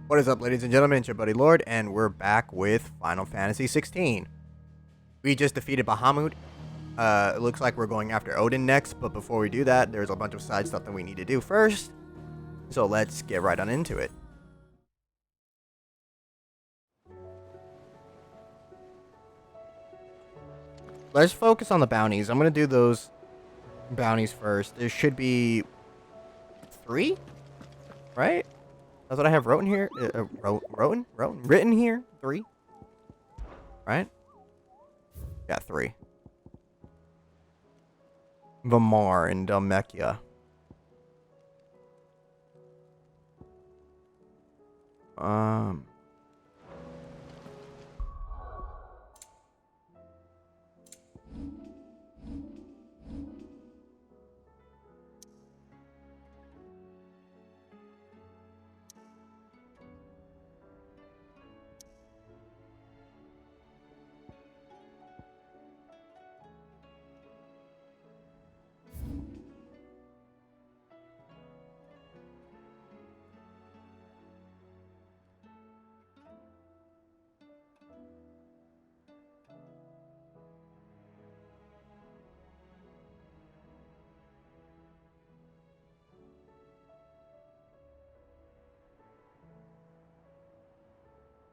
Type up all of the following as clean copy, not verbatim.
What is up, ladies and gentlemen? It's your buddy Lord, and we're back with Final Fantasy XVI. We just defeated Bahamut. It looks like we're going after Odin next, but before we do that, there's a bunch of side stuff that we need to do first. So let's get right on into it. Let's focus on the bounties. I'm going to do those bounties first. There should be 3, right? That's what I have written here. Written here. 3, right? Yeah, 3. Vamar and Dalmekia.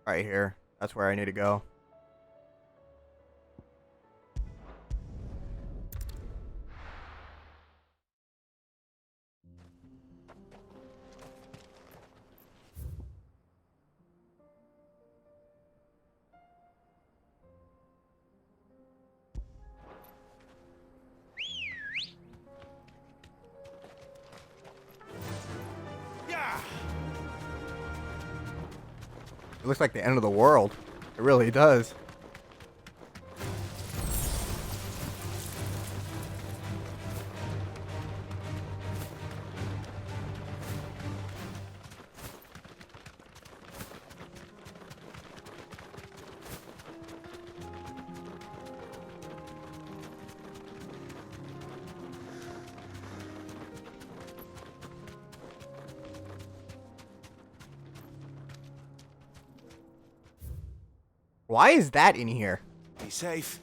Right here. That's where I need to go. It looks like the end of the world. It really does. Why is that in here? Be safe.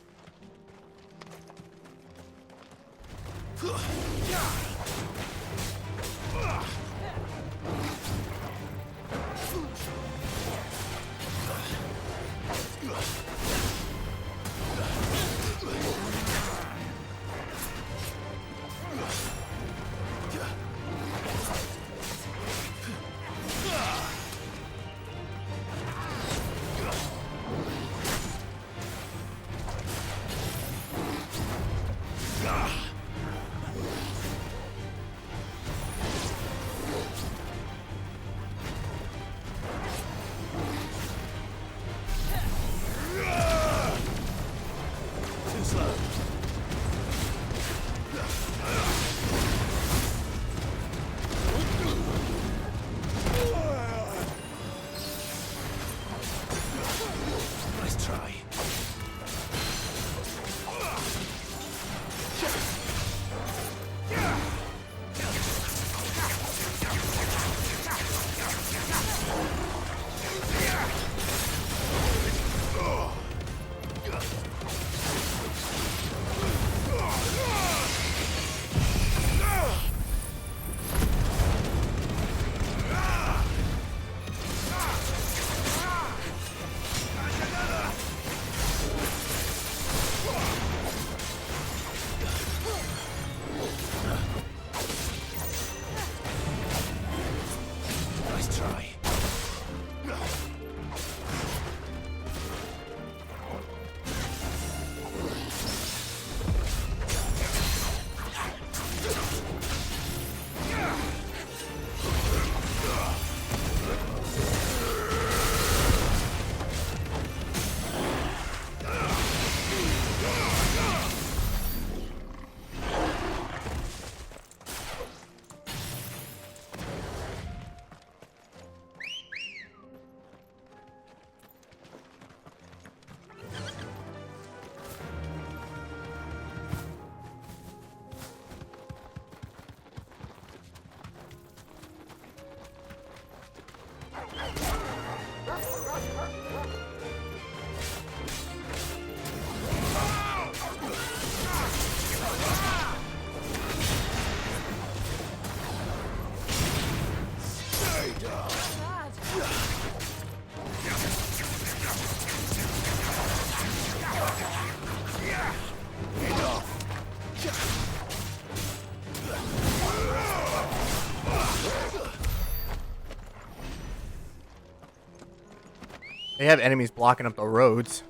They have enemies blocking up the roads.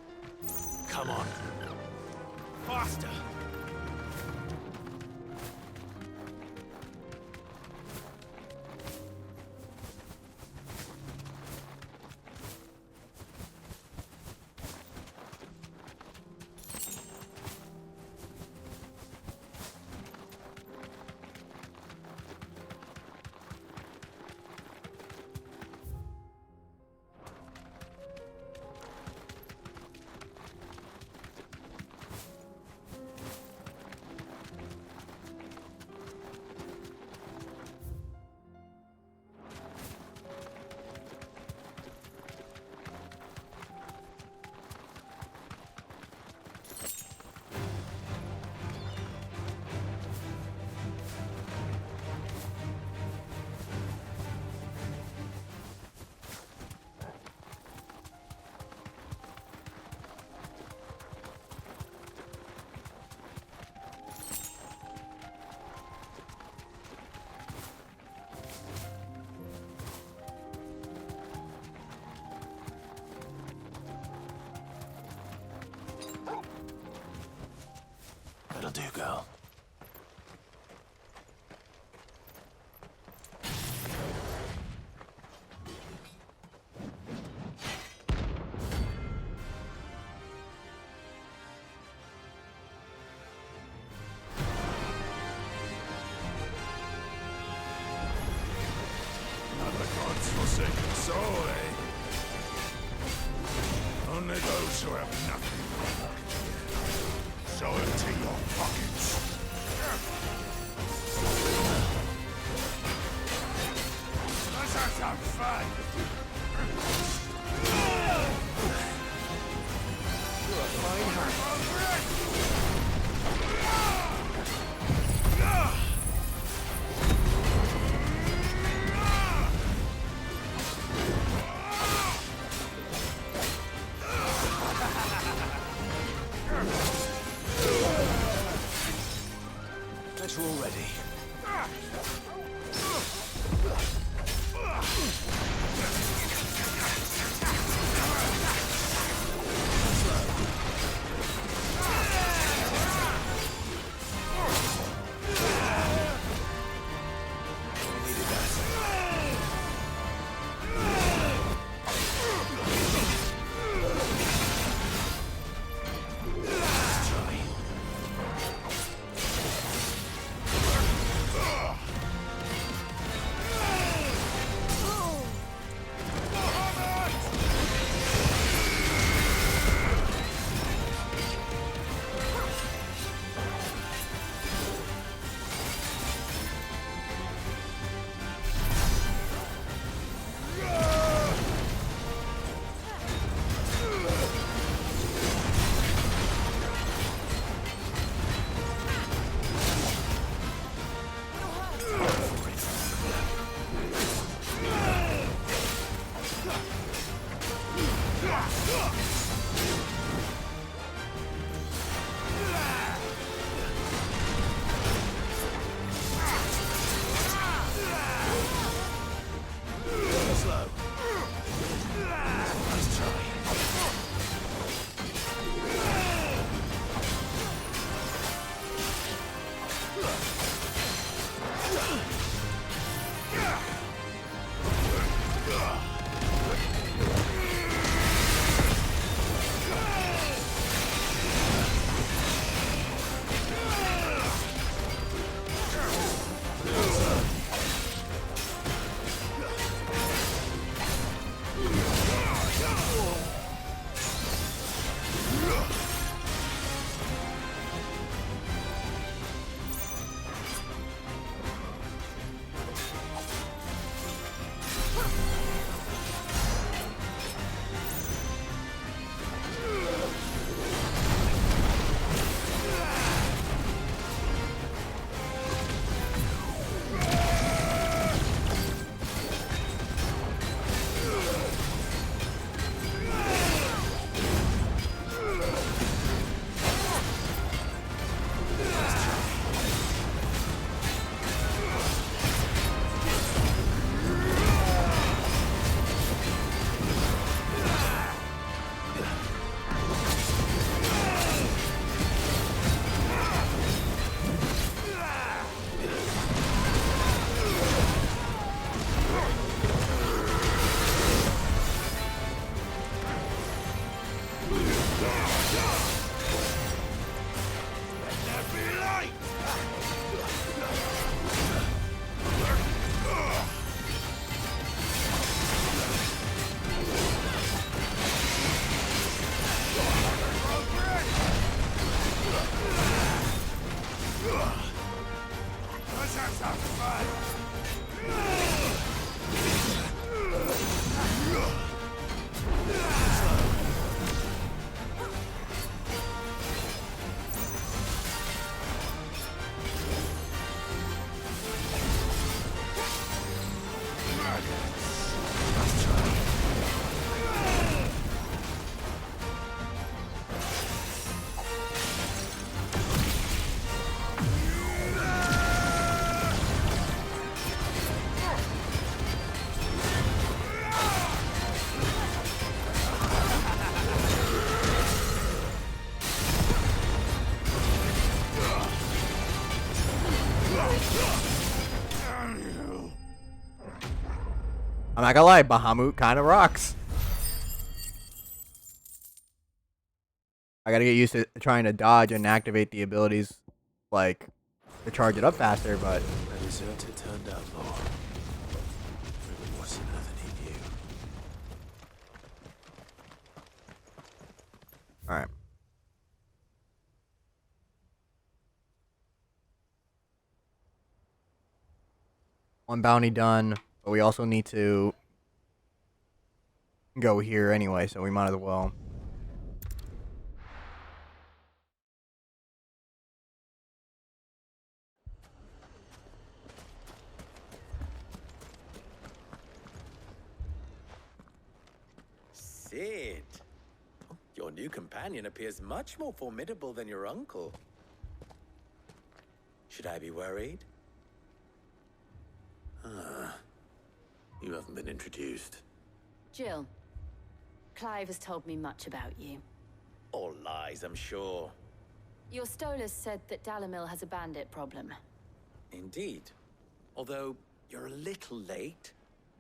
Come on. Faster. That'll do, girl. Not the gods forsaken soul, eh? Only those who have nothing. So empty your pockets. Let's have some fun. You're a fine hand. Bet you're all ready. have some fun! I'm not gonna lie, Bahamut kind of rocks. I gotta get used to trying to dodge and activate the abilities, like, to charge it up faster, but... The deserter turned outlaw. Really more sinner than he knew. Alright. One bounty done, but we also need to go here anyway, so we might as well. Sid, your new companion appears much more formidable than your uncle. Should I be worried? You haven't been introduced. Jill, Clive has told me much about you. All lies, I'm sure. Your Stolas said that Dalamil has a bandit problem. Indeed. Although, you're a little late.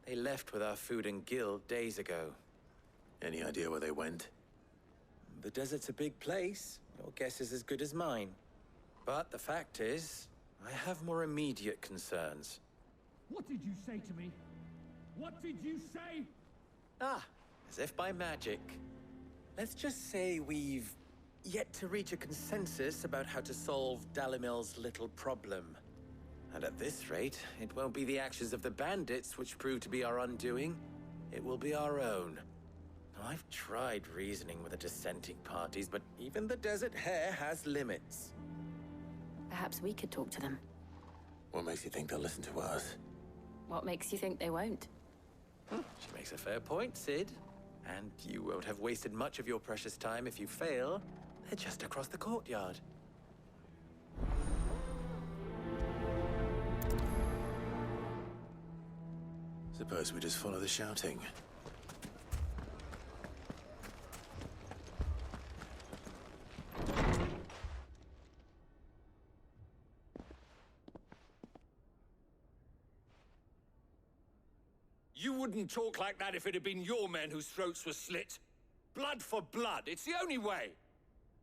They left with our food and guild days ago. Any idea where they went? The desert's a big place. Your guess is as good as mine. But the fact is, I have more immediate concerns. What did you say to me? What did you say? Ah, as if by magic. Let's just say we've yet to reach a consensus about how to solve Dalamil's little problem. And at this rate, it won't be the actions of the bandits which prove to be our undoing. It will be our own. Now, I've tried reasoning with the dissenting parties, but even the Desert Hare has limits. Perhaps we could talk to them. What makes you think they'll listen to us? What makes you think they won't? She makes a fair point, Sid. And you won't have wasted much of your precious time if you fail. They're just across the courtyard. Suppose we just follow the shouting. You wouldn't talk like that if it had been your men whose throats were slit. Blood for blood, it's the only way.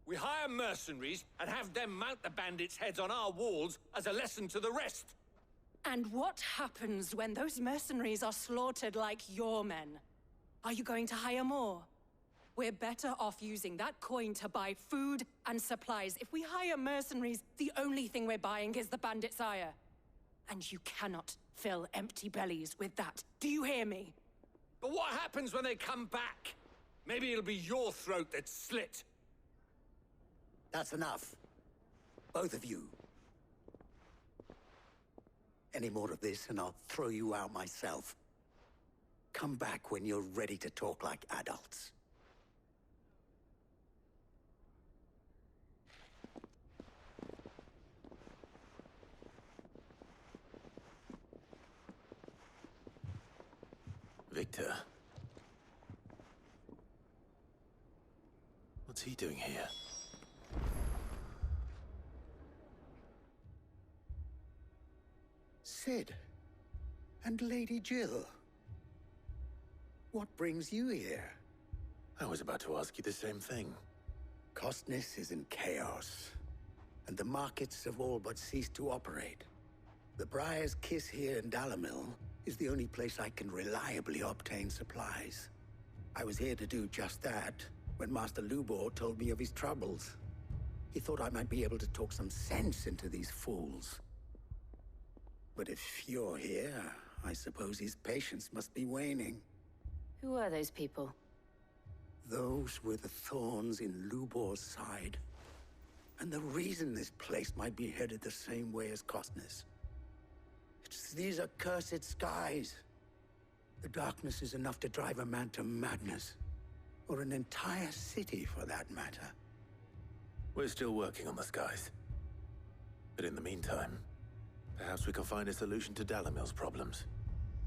We hire mercenaries and have them mount the bandits' heads on our walls as a lesson to the rest. And what happens when those mercenaries are slaughtered like your men? Are you going to hire more? We're better off using that coin to buy food and supplies. If we hire mercenaries, the only thing we're buying is the bandits' ire. And you cannot fill empty bellies with that. Do you hear me? But what happens when they come back? Maybe it'll be your throat that's slit. That's enough. Both of you. Any more of this and I'll throw you out myself. Come back when you're ready to talk like adults. Victor. What's he doing here? Sid. And Lady Jill. What brings you here? I was about to ask you the same thing. Costness is in chaos, and the markets have all but ceased to operate. The Briar's Kiss here in Dalamil is the only place I can reliably obtain supplies. I was here to do just that when Master Lubor told me of his troubles. He thought I might be able to talk some sense into these fools. But if you're here, I suppose his patience must be waning. Who are those people? Those were the thorns in Lubor's side. And the reason this place might be headed the same way as Costner's. It's these accursed skies. The darkness is enough to drive a man to madness. Or an entire city, for that matter. We're still working on the skies. But in the meantime, perhaps we can find a solution to Dalimil's problems.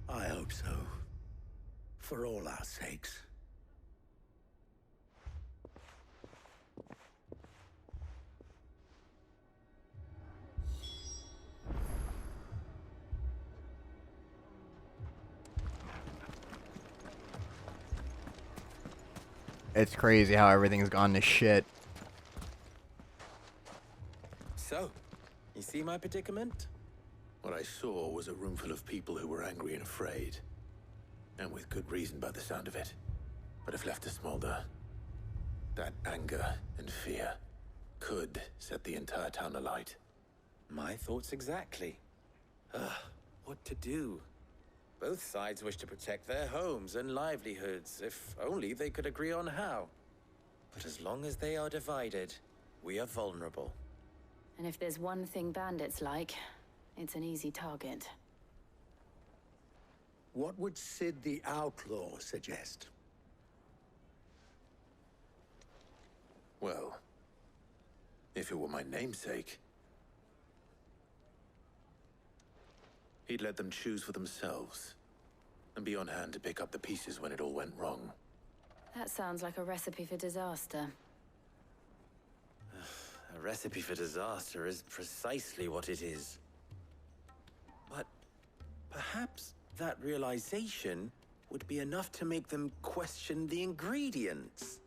I hope so. For all our sakes. It's crazy how everything's gone to shit. So, you see my predicament? What I saw was a room full of people who were angry and afraid. And with good reason by the sound of it. But if left to smolder, that anger and fear could set the entire town alight. My thoughts exactly. What to do? Both sides wish to protect their homes and livelihoods, if only they could agree on how. But as long as they are divided, we are vulnerable. And if there's one thing bandits like, it's an easy target. What would Sid the Outlaw suggest? Well, if it were my namesake, he'd let them choose for themselves, and be on hand to pick up the pieces when it all went wrong. That sounds like a recipe for disaster. A recipe for disaster is precisely what it is. But perhaps that realization would be enough to make them question the ingredients.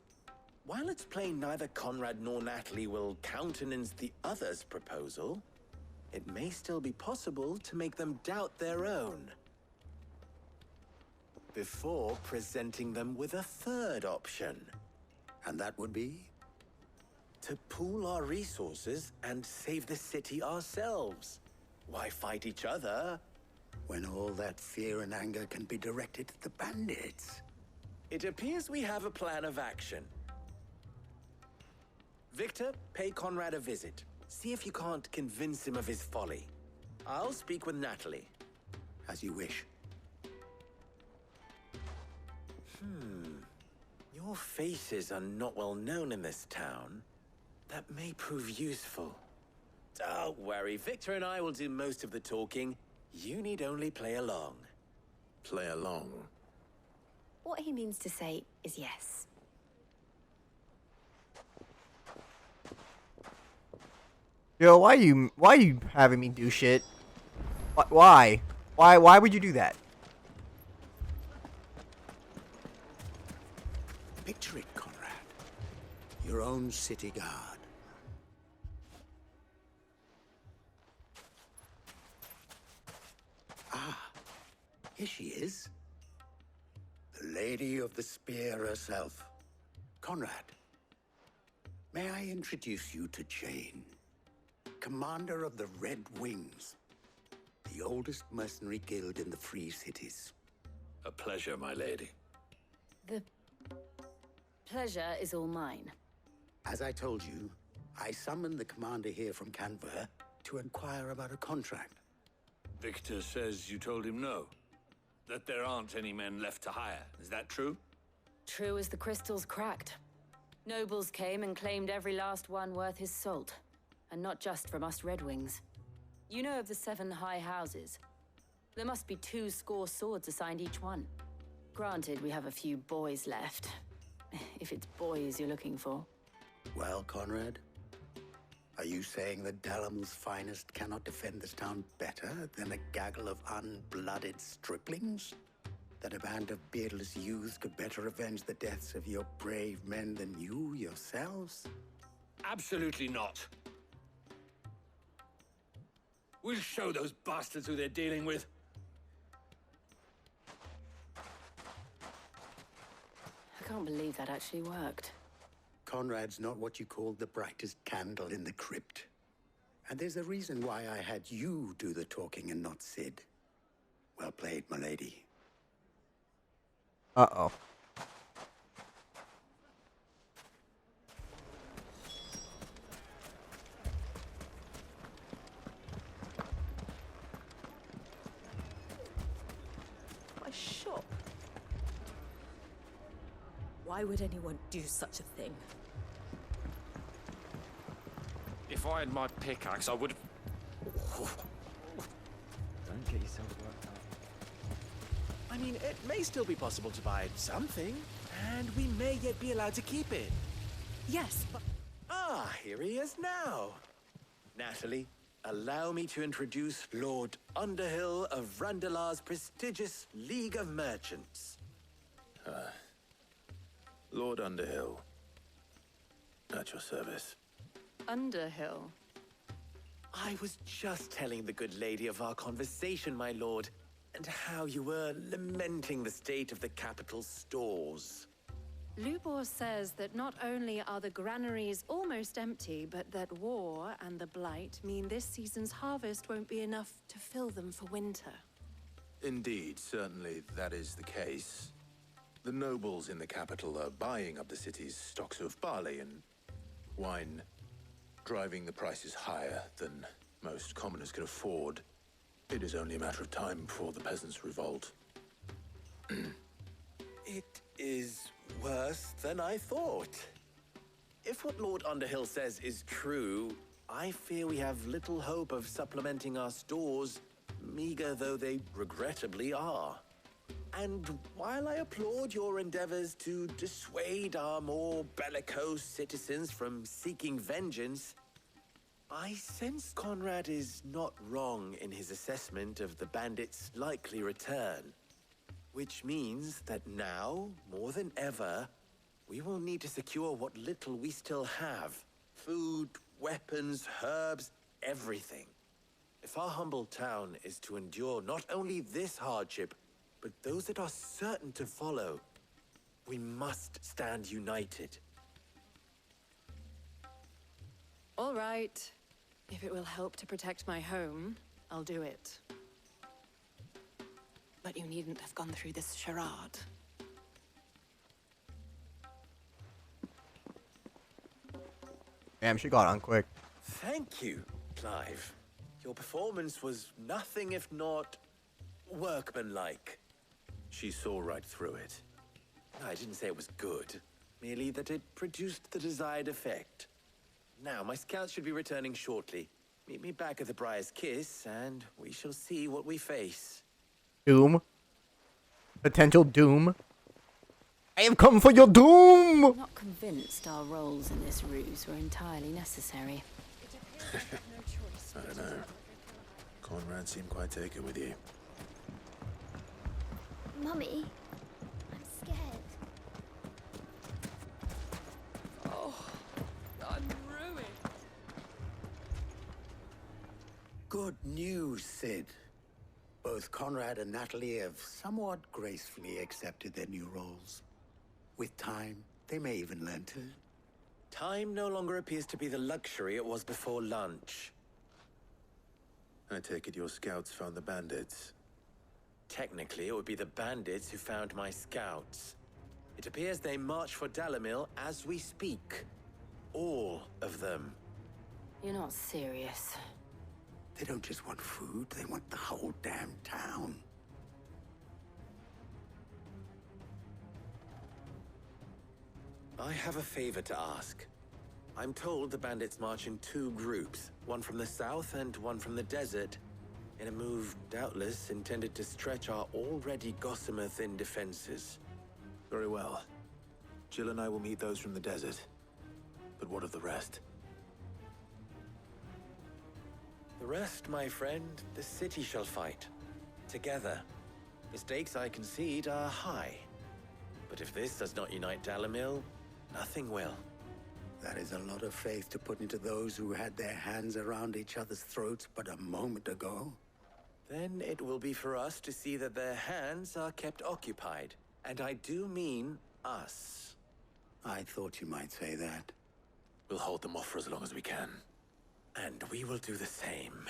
While it's plain neither Conrad nor Natalie will countenance the other's proposal, it may still be possible to make them doubt their own. Before presenting them with a third option. And that would be? To pool our resources and save the city ourselves. Why fight each other? When all that fear and anger can be directed at the bandits. It appears we have a plan of action. Victor, pay Conrad a visit. See if you can't convince him of his folly. I'll speak with Natalie. As you wish. Your faces are not well known in this town. That may prove useful. Don't worry, Victor and I will do most of the talking. You need only play along. Play along. What he means to say is yes. Yo, why you having me do shit? Why? Why would you do that? Picture it, Conrad. Your own city guard. Ah, here she is. The Lady of the Spear herself. Conrad, may I introduce you to Jane, commander of the Red Wings, the oldest mercenary guild in the Free Cities. A pleasure, my lady. The pleasure is all mine. As I told you, I summoned the commander here from Canberra to inquire about a contract. Victor says you told him no. That there aren't any men left to hire. Is that true? True as the crystals cracked. Nobles came and claimed every last one worth his salt. And not just from us Red Wings. You know of the 7 high houses. There must be 2 swords assigned each one. Granted, we have a few boys left. If it's boys you're looking for. Well, Conrad, are you saying that Dalimil's finest cannot defend this town better than a gaggle of unblooded striplings? That a band of beardless youths could better avenge the deaths of your brave men than you yourselves? Absolutely not. We'll show those bastards who they're dealing with. I can't believe that actually worked. Conrad's not what you call the brightest candle in the crypt. And there's a reason why I had you do the talking and not Sid. Well played, milady. Uh-oh. My shop. Why would anyone do such a thing? If I had my pickaxe, I would have... Don't get yourself worked up. I mean, it may still be possible to buy something, and we may yet be allowed to keep it. Yes, but Ah, here he is now. Natalie, allow me to introduce Lord Underhill of Randalar's prestigious League of Merchants. Lord Underhill. At your service. Underhill. I was just telling the good lady of our conversation, my lord, and how you were lamenting the state of the capital's stores. Lubor says that not only are the granaries almost empty, but that war and the Blight mean this season's harvest won't be enough to fill them for winter. Indeed, certainly that is the case. The nobles in the capital are buying up the city's stocks of barley and wine, driving the prices higher than most commoners can afford. It is only a matter of time before the peasants revolt. It is worse than I thought. If what Lord Underhill says is true, I fear we have little hope of supplementing our stores, meager though they regrettably are. And while I applaud your endeavors to dissuade our more bellicose citizens from seeking vengeance, I sense Conrad is not wrong in his assessment of the bandits' likely return. Which means that now, more than ever, we will need to secure what little we still have. Food, weapons, herbs, everything. If our humble town is to endure not only this hardship, but those that are certain to follow, we must stand united. All right. If it will help to protect my home, I'll do it. But you needn't have gone through this charade. Damn, she got on quick. Thank you, Clive. Your performance was nothing if not workmanlike. She saw right through it. I didn't say it was good, merely that it produced the desired effect. Now, my scouts should be returning shortly. Meet me back at the Briar's Kiss, and we shall see what we face. Doom. Potential doom. I have come for your doom! I'm not convinced our roles in this ruse were entirely necessary. I don't know. Conrad seemed quite taken with you. Mummy, I'm scared. Oh, I'm ruined. Good news, Sid. Both Conrad and Natalie have somewhat gracefully accepted their new roles. With time, they may even learn to. Time no longer appears to be the luxury it was before lunch. I take it your scouts found the bandits. Technically, it would be the bandits who found my scouts. It appears they march for Dalimil as we speak. All of them. You're not serious. They don't just want food, they want the whole damn town. I have a favor to ask. I'm told the bandits march in two groups, one from the south and one from the desert, in a move doubtless intended to stretch our already gossamer-thin defenses. Very well. Jill and I will meet those from the desert. But what of the rest? The rest, my friend, the city shall fight. Together. Mistakes, I concede, are high. But if this does not unite Dalimil, nothing will. That is a lot of faith to put into those who had their hands around each other's throats but a moment ago. Then it will be for us to see that their hands are kept occupied. And I do mean us. I thought you might say that. We'll hold them off for as long as we can. And we will do the same.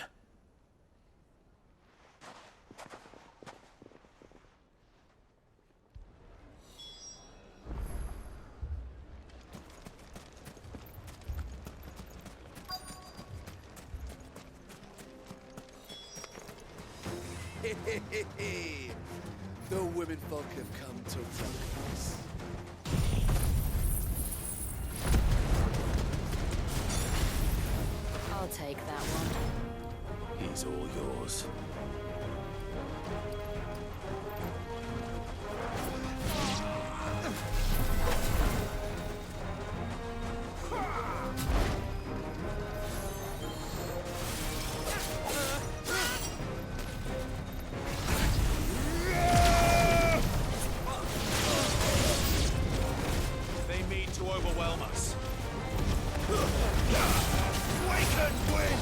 The women folk have come to welcome us. I'll take that one. He's all yours. They mean to overwhelm us. Awaken, wind!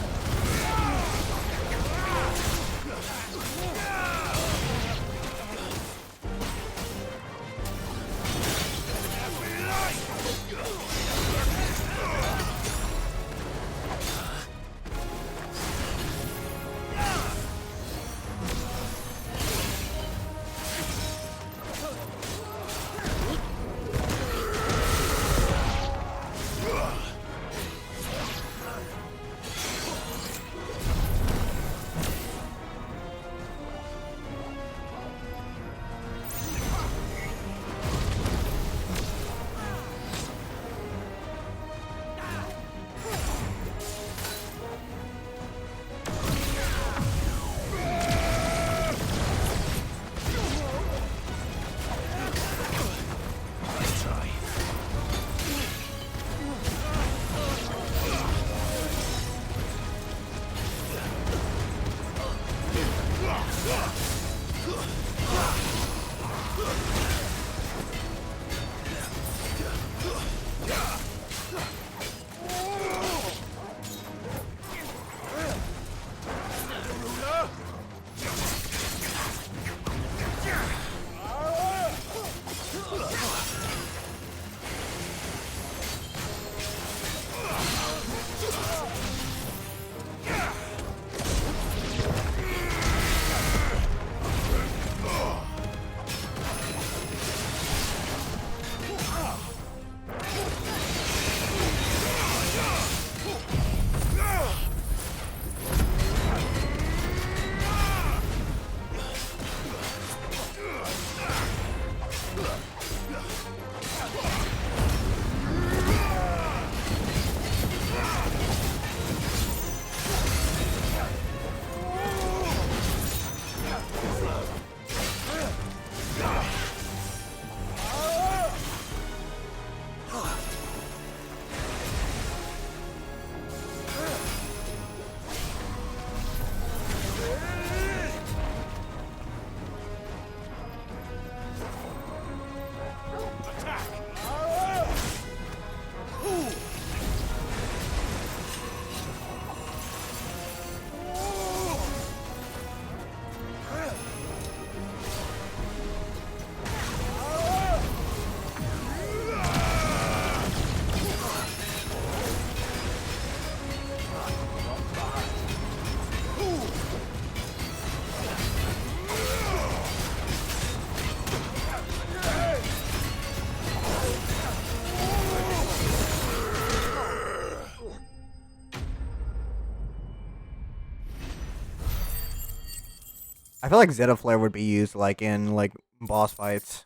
I feel like Zeta Flare would be used like in like boss fights.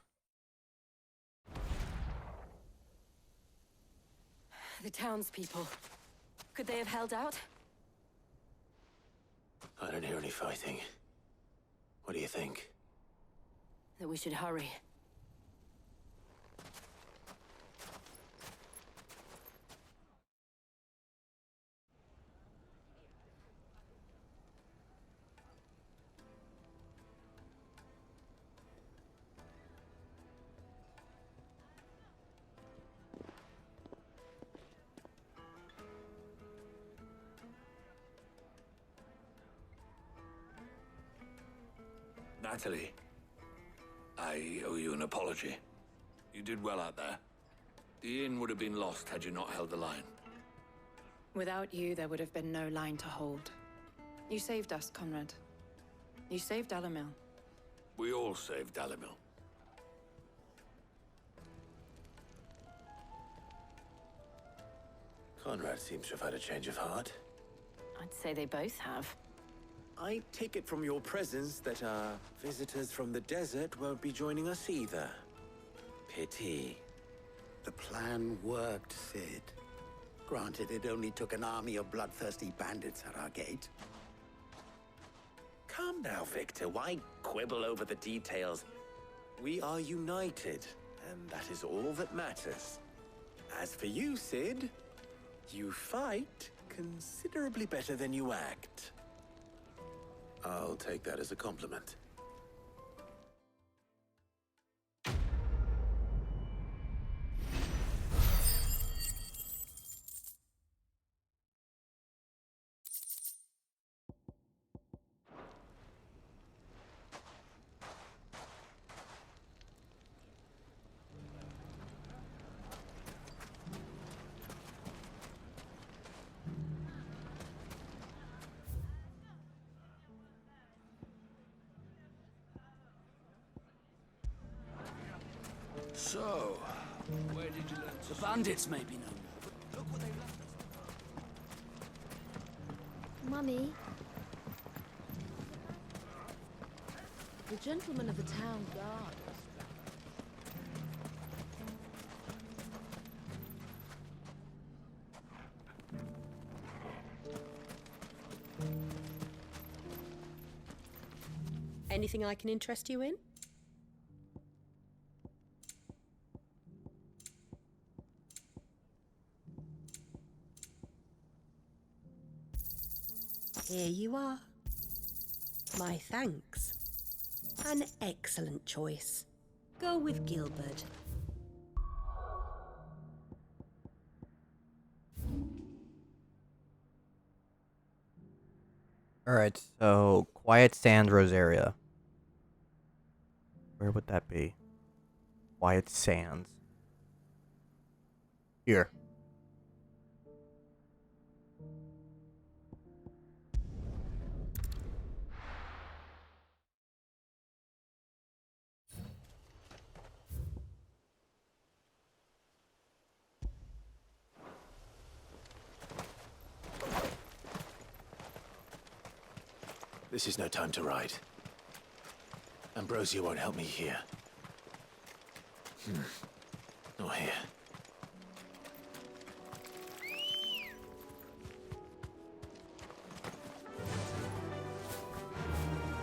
The townspeople. Could they have held out? I don't hear any fighting. What do you think? That we should hurry. Natalie, I owe you an apology. You did well out there. The inn would have been lost had you not held the line. Without you, there would have been no line to hold. You saved us, Conrad. You saved Dalamil. We all saved Dalamil. Conrad seems to have had a change of heart. I'd say they both have. I take it from your presence that our visitors from the desert won't be joining us either. Pity. The plan worked, Sid. Granted, it only took an army of bloodthirsty bandits at our gate. Calm now, Victor. Why quibble over the details? We are united, and that is all that matters. As for you, Sid, you fight considerably better than you act. I'll take that as a compliment. So, where did you learn to... The bandits may be no more, but look what they left us. Mummy. The gentlemen of the town guard. Anything I can interest you in? Here you are. My thanks. An excellent choice. Go with Gilbert. Alright, so Quiet Sands Rosaria. Where would that be? Quiet Sands. Here. This is no time to ride. Ambrosia won't help me here. Nor here.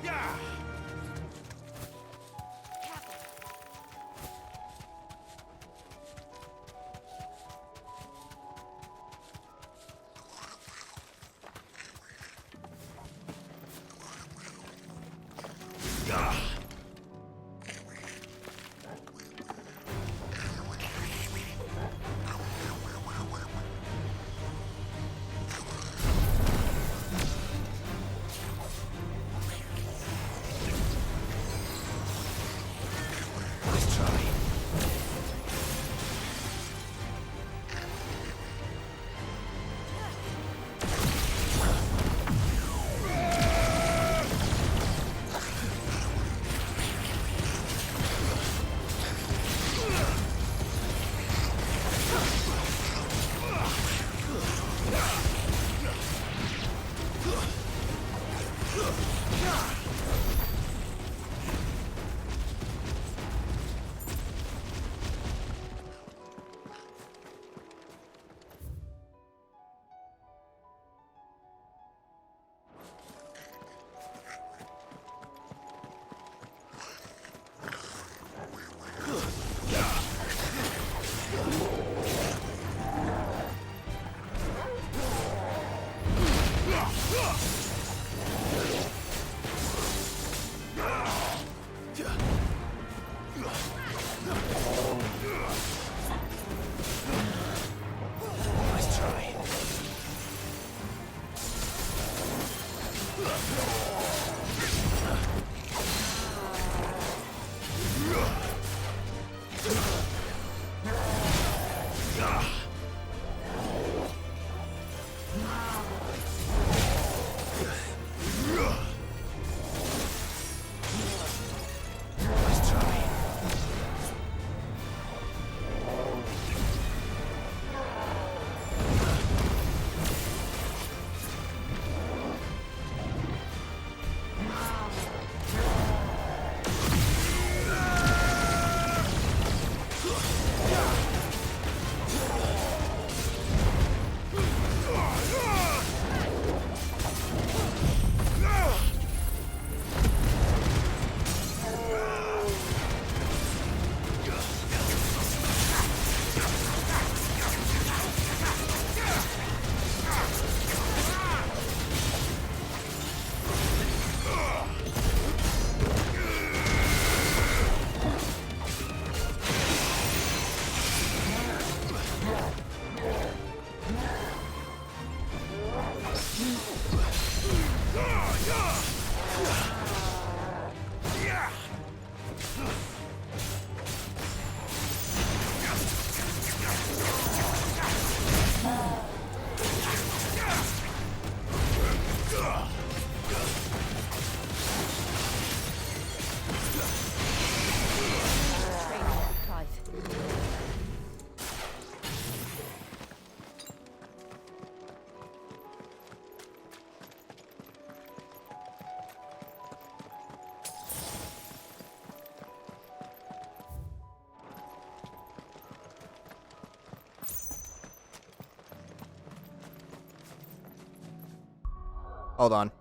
Yeah! Hold on.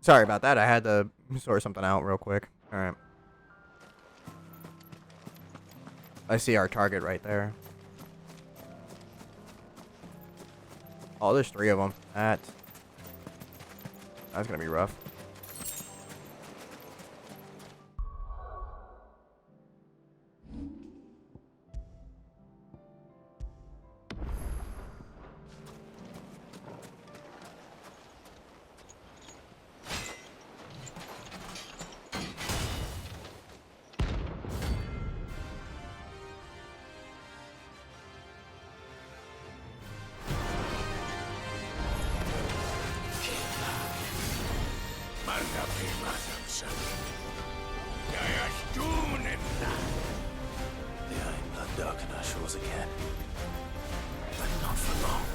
Sorry about that. I had to sort something out real quick. All right. I see our target right there. Oh, there's 3 of them. That's gonna be rough. The Iron Blood darken our shores again. But not for long.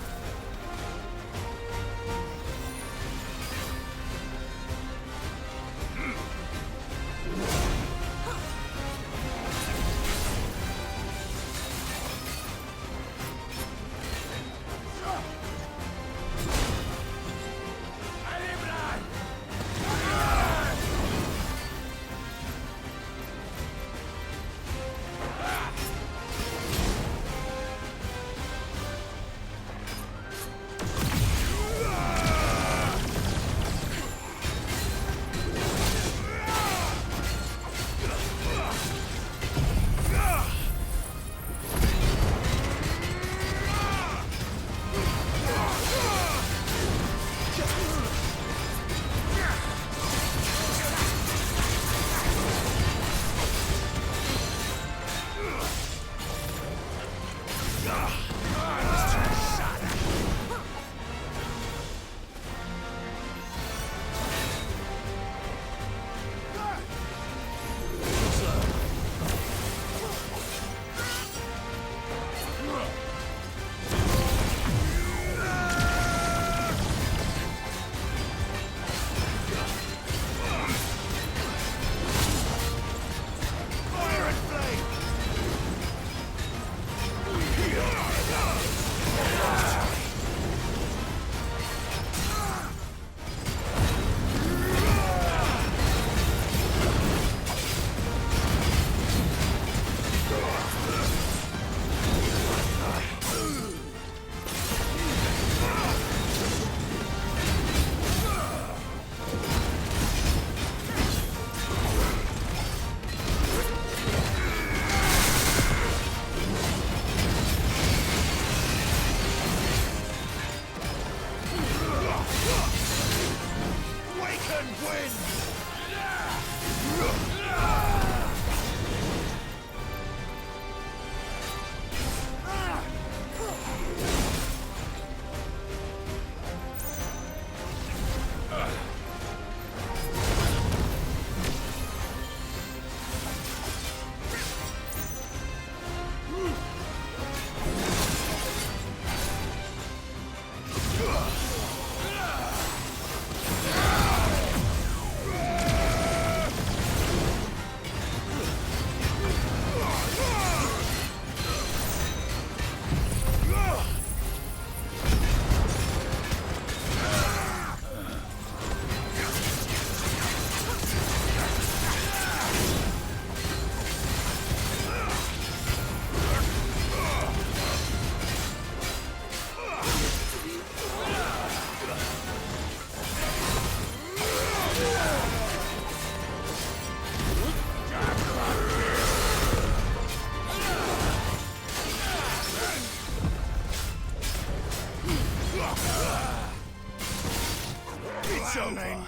It's over.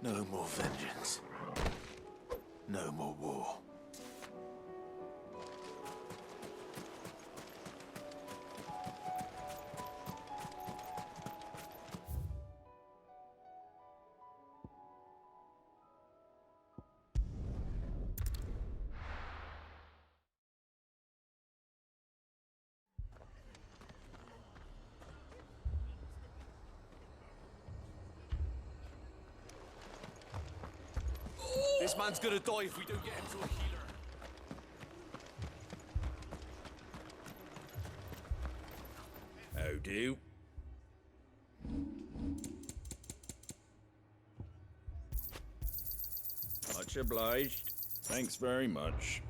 No more vengeance. No more war. This man's gonna die if we don't get him to a healer. How do? Much obliged. Thanks very much.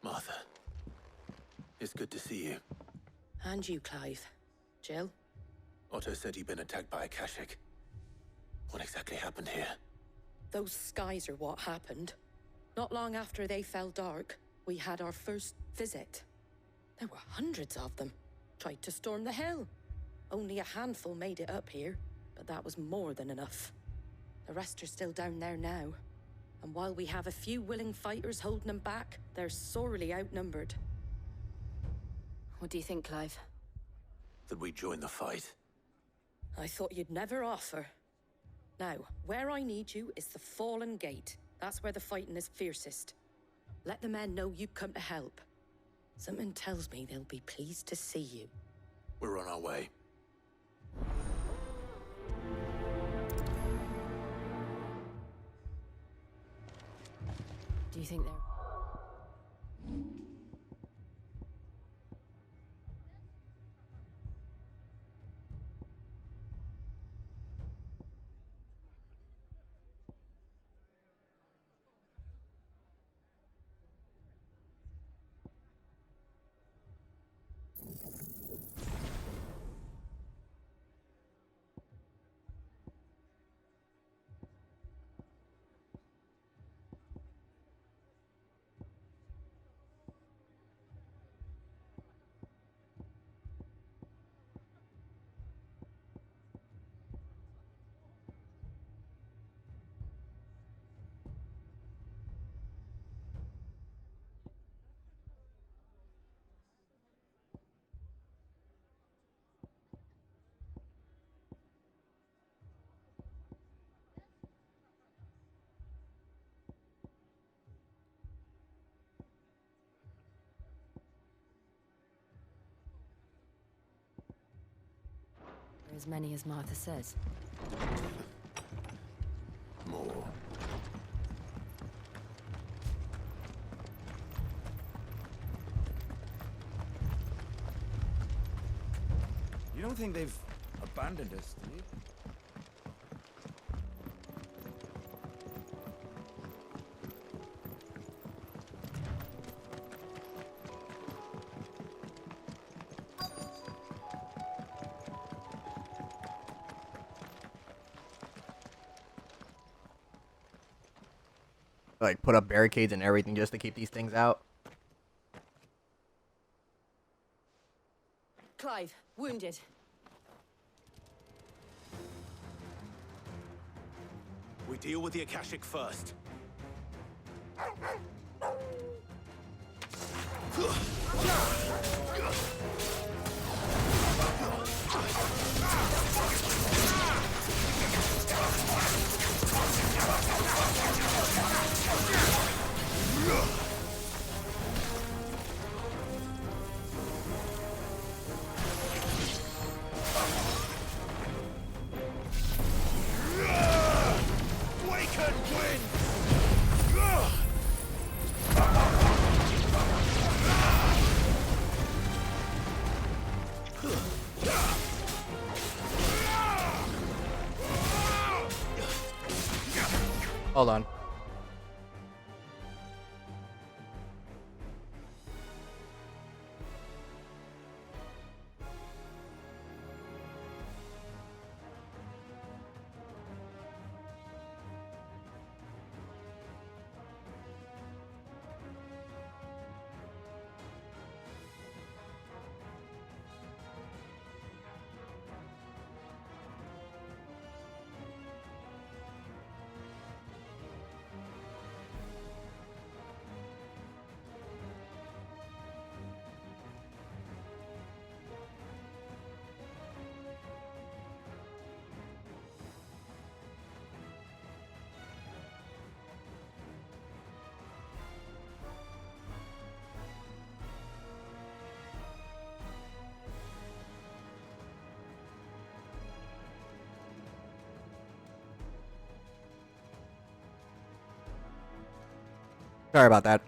Martha, it's good to see you. And you, Clive. Jill? Otto said you'd been attacked by a Akashic. What exactly happened here? Those skies are what happened. Not long after they fell dark, we had our first visit. There were hundreds of them. Tried to storm the hill. Only a handful made it up here, but that was more than enough. The rest are still down there now. And while we have a few willing fighters holding them back, they're sorely outnumbered. What do you think, Clive? That we join the fight? I thought you'd never offer. Now, where I need you is the Fallen Gate. That's where the fighting is fiercest. Let the men know you've come to help. Something tells me they'll be pleased to see you. We're on our way. Do you think they're... as many as Martha says? More. You don't think they've abandoned us, do you? Like, put up barricades and everything just to keep these things out. Clive, wounded. We deal with the Akashic first. Hold on. Sorry about that.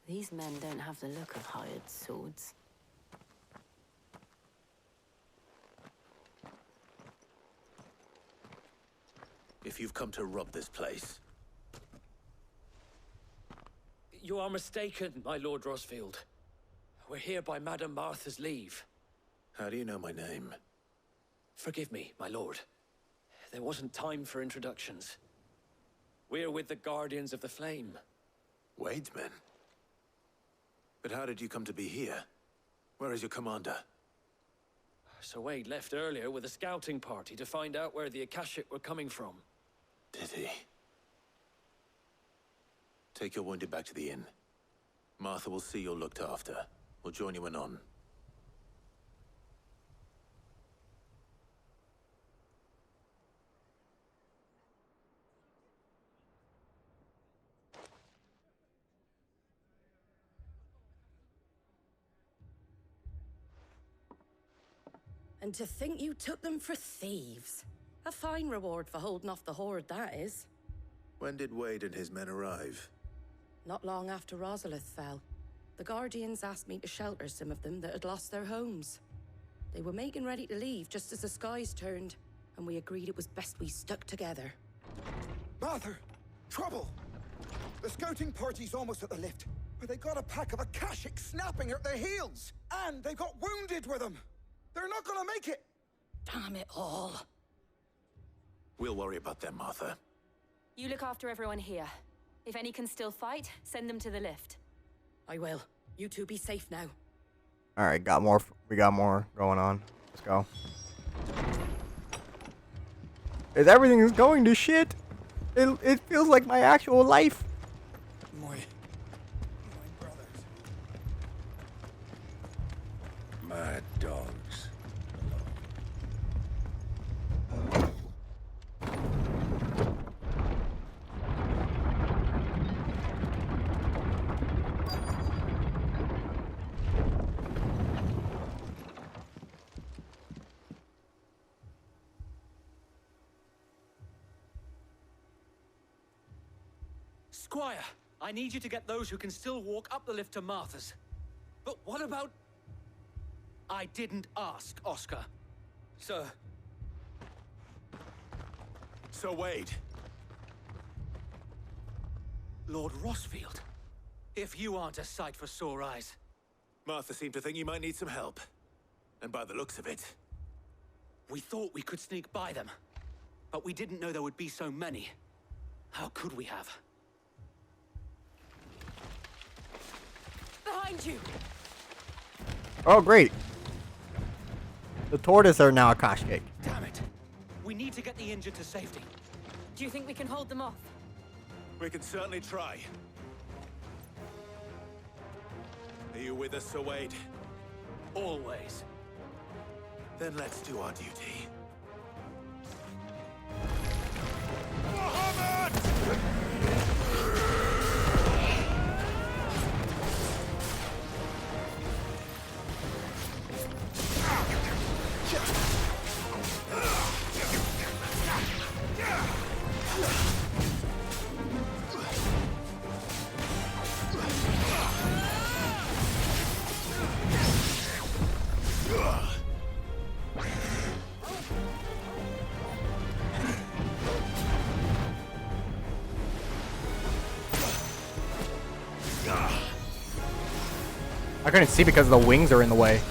These men don't have the look of hired swords. If you've come to rob this place, You are mistaken, my Lord Rosfield. We're here by Madame Martha's leave. how do you know my name? Forgive me, my lord. There wasn't time for introductions. We're with the Guardians of the Flame. Wade's men? But how did you come to be here? Where is your commander? Sir Wade left earlier with a scouting party to find out where the Akashic were coming from. Did he? Take your wounded back to the inn. Martha will see you're looked after. We'll join you anon. And to think you took them for thieves. A fine reward for holding off the horde, that is. When did Wade and his men arrive? Not long after Rosalith fell. The Guardians asked me to shelter some of them that had lost their homes. They were making ready to leave just as the skies turned, and we agreed it was best we stuck together. Martha! Trouble! The scouting party's almost at the lift, but they got a pack of Akashic snapping at their heels! And they got wounded with them! They're not gonna make it! Damn it all. We'll worry about them, Martha. You look after everyone here. If any can still fight, send them to the lift. I will. You two be safe now. All right, got more. We got more going on. Let's go. Is everything is going to shit? It feels like my actual life. My brothers. Mad dogs. Squire, I need you to get those who can still walk up the lift to Martha's. But what about... I didn't ask, Oscar. Sir. Sir Wade. Lord Rosfield. If you aren't a sight for sore eyes. Martha seemed to think you might need some help. And by the looks of it... We thought we could sneak by them. But we didn't know there would be so many. How could we have? Behind you! Oh, great. The tortoise are now Akashic. Damn it. We need to get the injured to safety. Do you think we can hold them off? We can certainly try. Are you with us, Sir Wade? Always. Then let's do our duty. I couldn't see because the wings are in the way.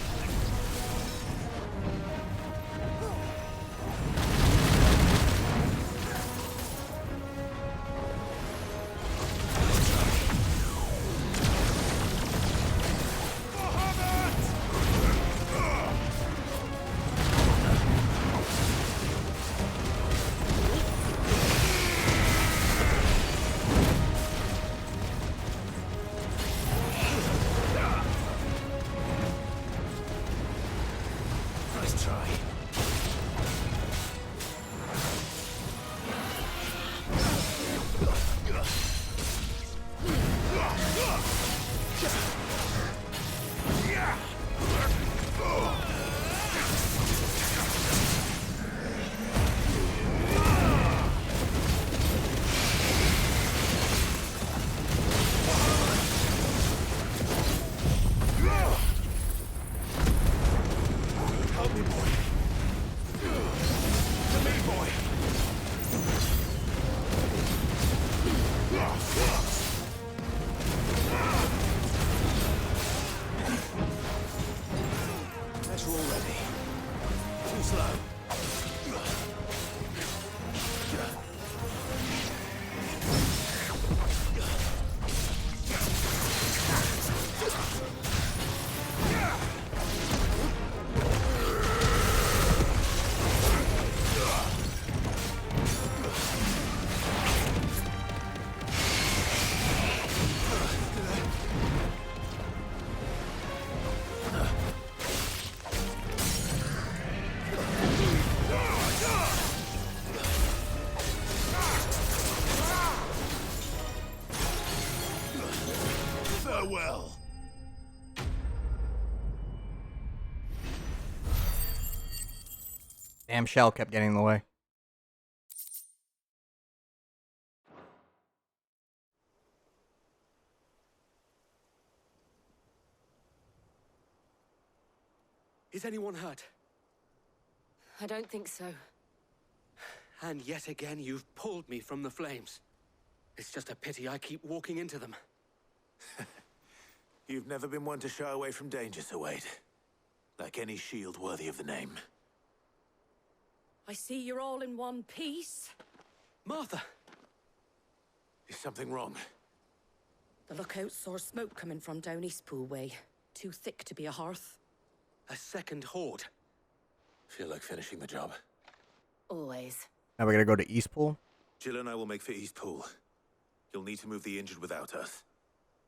Damn shell kept getting in the way. Is anyone hurt? I don't think so. And yet again, you've pulled me from the flames. It's just a pity I keep walking into them. You've never been one to shy away from danger, Sir Wade. Like any shield worthy of the name. I see you're all in one piece. Martha! Is something wrong? The lookout saw smoke coming from down Eastpool way. Too thick to be a hearth. A second horde. Feel like finishing the job. Always. Now we're gonna go to Eastpool. Jill and I will make for Eastpool. You'll need to move the injured without us.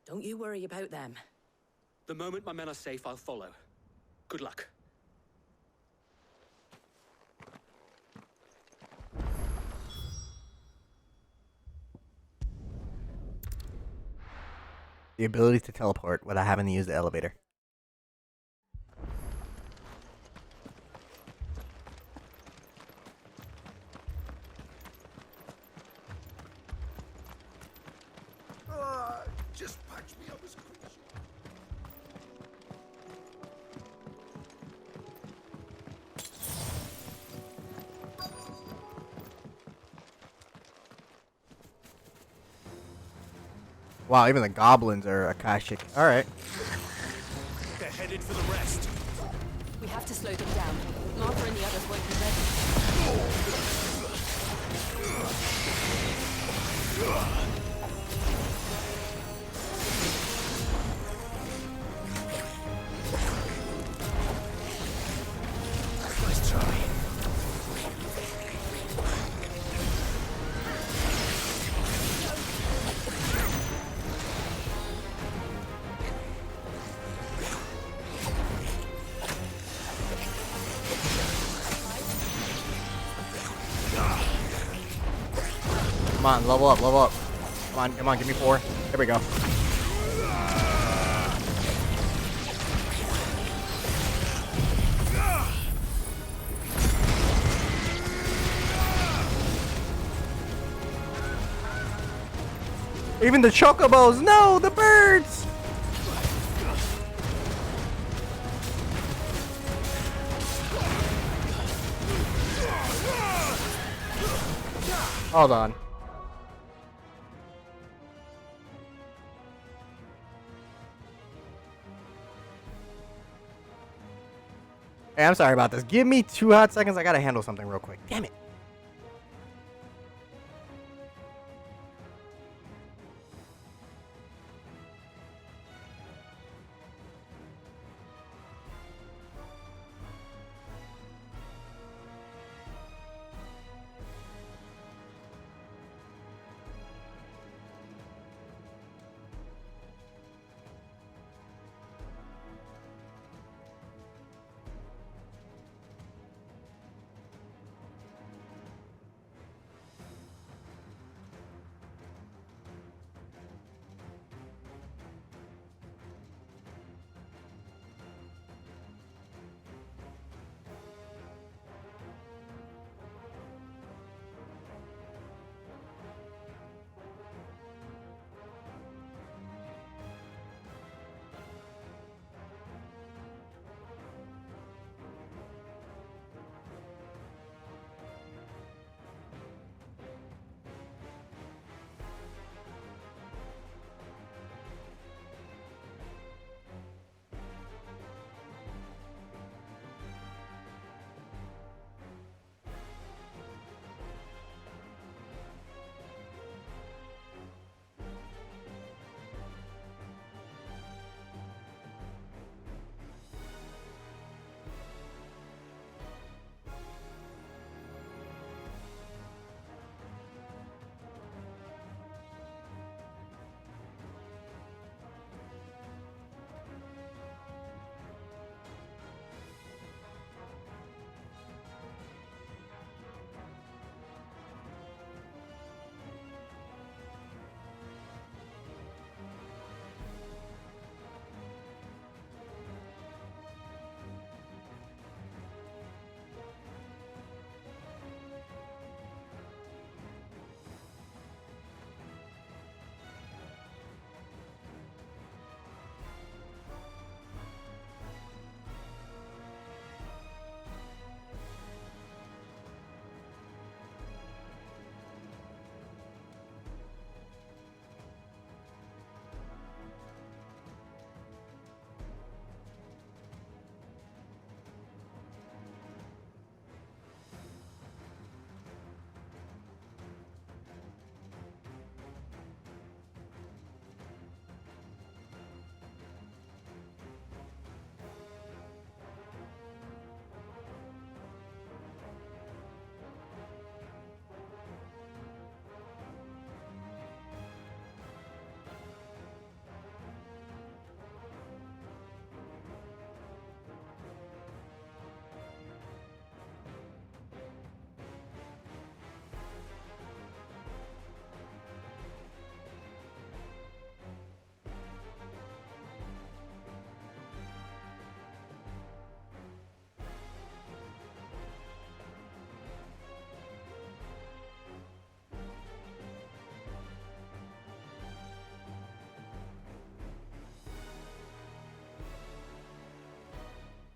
Don't you worry about them. The moment my men are safe, I'll follow. Good luck. The ability to teleport without having to use the elevator. Just patch me up as quick as you Wow, even the goblins are Akashic. Alright. They're headed for the rest. We have to slow them down. Martha and the others won't be ready. Nice try. Come on, level up, level up. Come on, give me 4. There we go. Even the chocobos! No, the birds! Hold on. Hey, I'm sorry about this. Give me 2 hot seconds. I gotta handle something real quick. Damn it.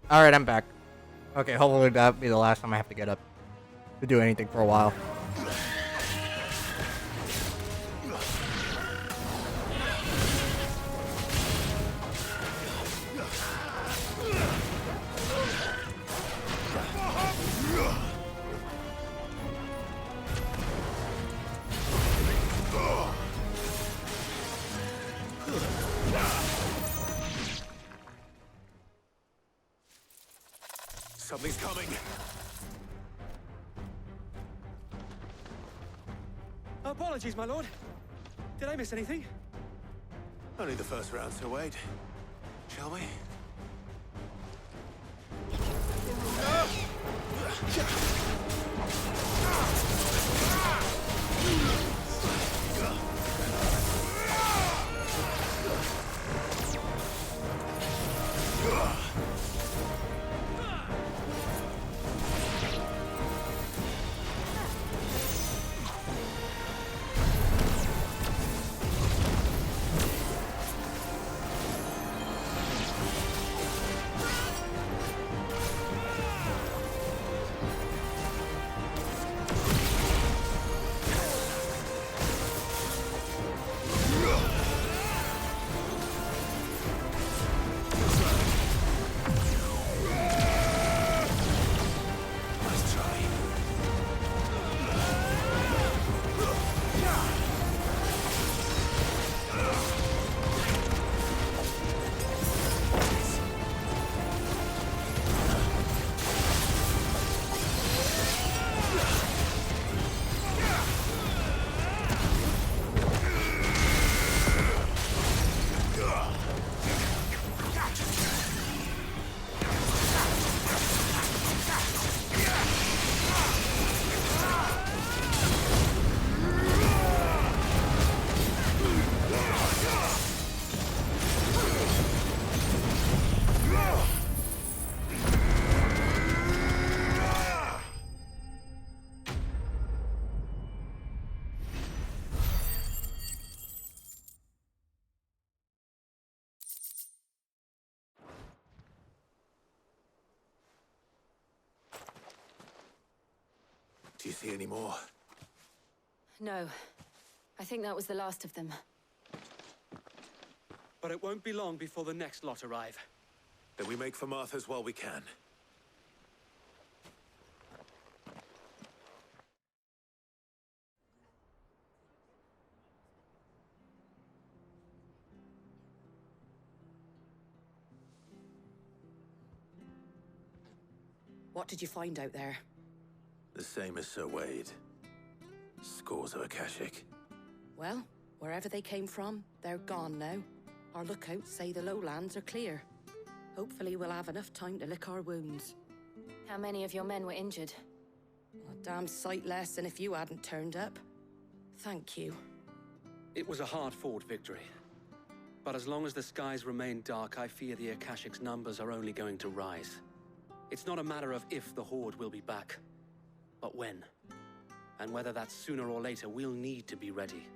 Alright, I'm back. Okay, hopefully that'll be the last time I have to get up to do anything for a while. Something's coming. Apologies, my lord. Did I miss anything? Only the first round, so wait. Shall we? Do you see any more? No. I think that was the last of them. But it won't be long before the next lot arrive. Then we make for Martha's while we can. What did you find out there? The same as Sir Wade. Scores of Akashic. Well, wherever they came from, they're gone now. Our lookouts say the lowlands are clear. Hopefully we'll have enough time to lick our wounds. How many of your men were injured? A damn sight less than if you hadn't turned up. Thank you. It was a hard-fought victory. But as long as the skies remain dark, I fear the Akashic's numbers are only going to rise. It's not a matter of if the Horde will be back, but when. And whether that's sooner or later, we'll need to be ready.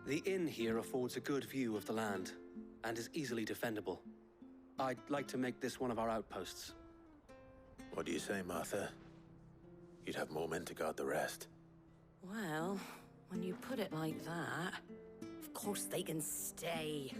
The inn here affords a good view of the land, and is easily defendable. I'd like to make this one of our outposts. What do you say, Martha? You'd have more men to guard the rest. Well, when you put it like that, of course they can stay.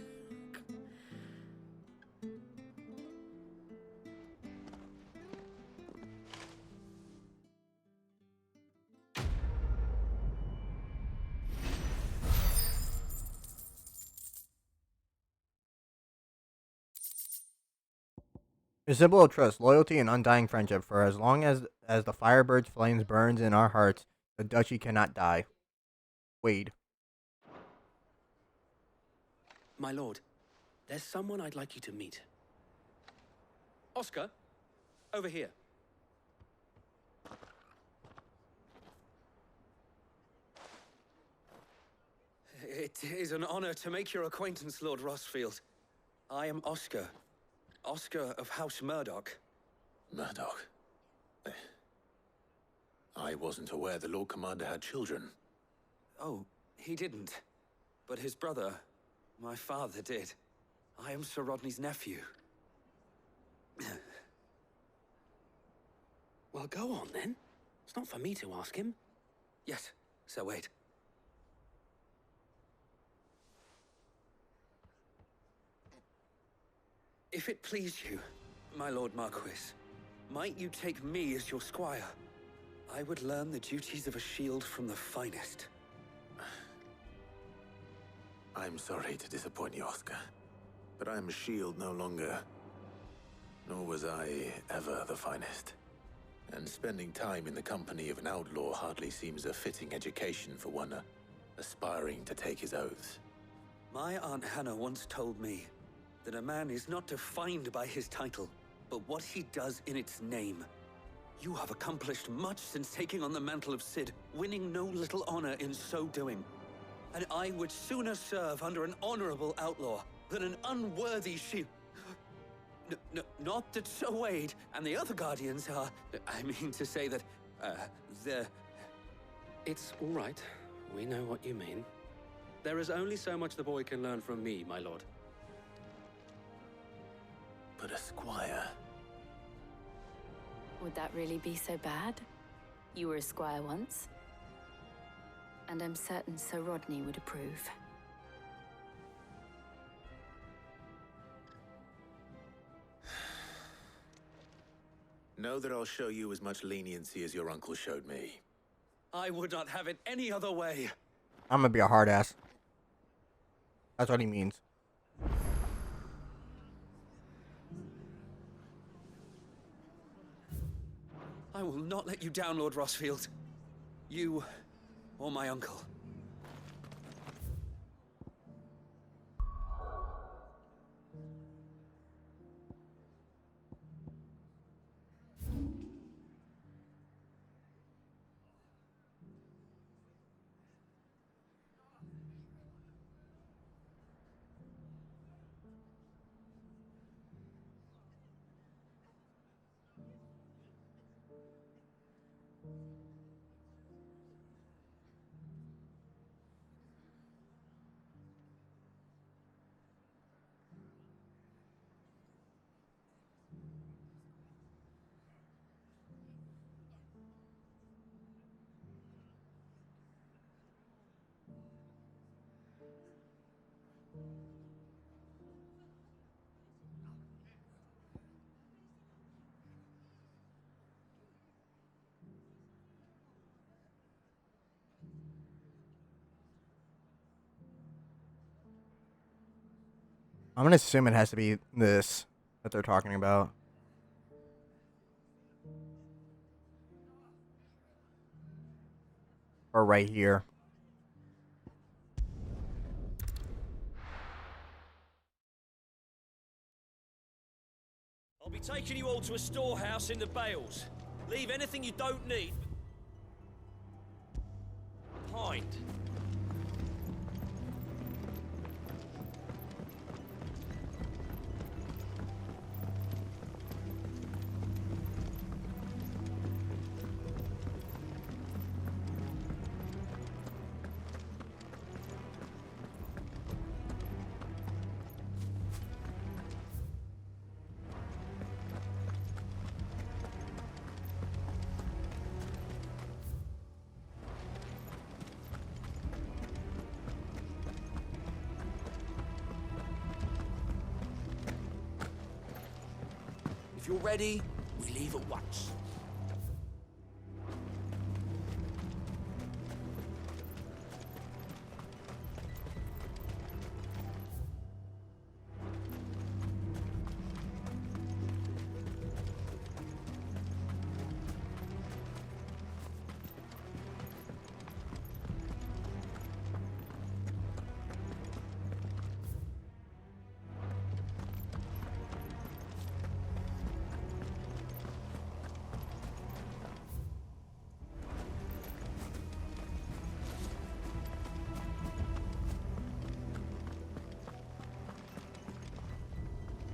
A symbol of trust, loyalty, and undying friendship. For as long as the Firebird's flames burns in our hearts, the duchy cannot die. Wade. My lord, there's someone I'd like you to meet. Oscar, over here. It is an honor to make your acquaintance, Lord Rossfield. I am Oscar. Oscar of House Murdoch. Murdoch? I wasn't aware the Lord Commander had children. Oh, he didn't. But his brother, my father, did. I am Sir Rodney's nephew. Well, go on then. It's not for me to ask him. Yes, Sir Wade. If it please you, my Lord Marquis, might you take me as your squire? I would learn the duties of a shield from the finest. I'm sorry to disappoint you, Oscar, but I'm a shield no longer. Nor was I ever the finest. And spending time in the company of an outlaw hardly seems a fitting education for one aspiring to take his oaths. My Aunt Hannah once told me that a man is not defined by his title, but what he does in its name. You have accomplished much since taking on the mantle of Cid, winning no little honor in so doing. And I would sooner serve under an honorable outlaw than an unworthy shield. Not that Sir Wade and the other Guardians are... I mean to say that, they're... It's all right. We know what you mean. There is only so much the boy can learn from me, my lord. But a squire... Would that really be so bad? You were a squire once. And I'm certain Sir Rodney would approve. Know that I'll show you as much leniency as your uncle showed me. I would not have it any other way. I'm gonna be a hard ass. That's what he means. I will not let you down, Lord Rossfield. You or my uncle. I'm gonna assume it has to be this that they're talking about. Or right here. I'll be taking you all to a storehouse in the Bales. Leave anything you don't need behind. If you're ready, we leave at once.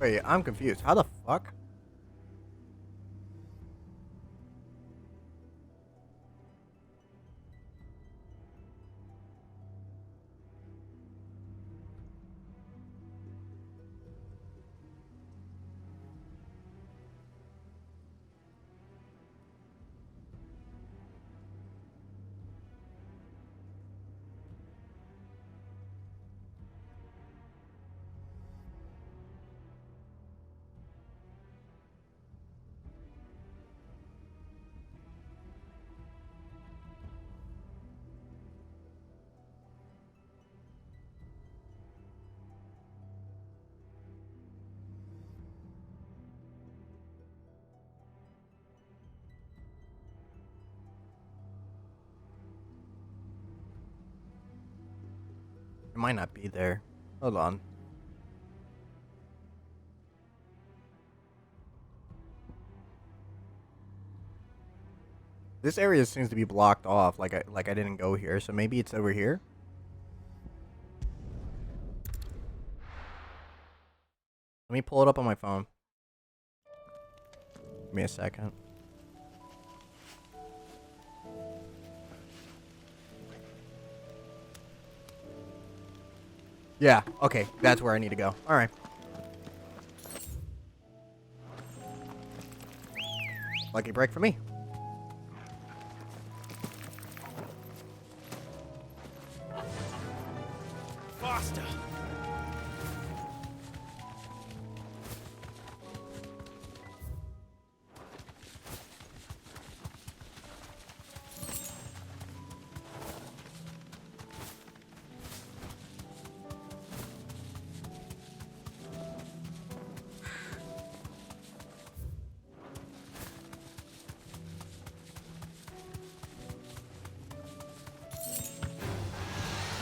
Wait, I'm confused. How the fuck? might not be there. Hold on. This area seems to be blocked off, like I didn't go here, so maybe it's over here. Let me pull it up on my phone. Give me a second. Yeah, okay, that's where I need to go. All right. Lucky break for me. Faster!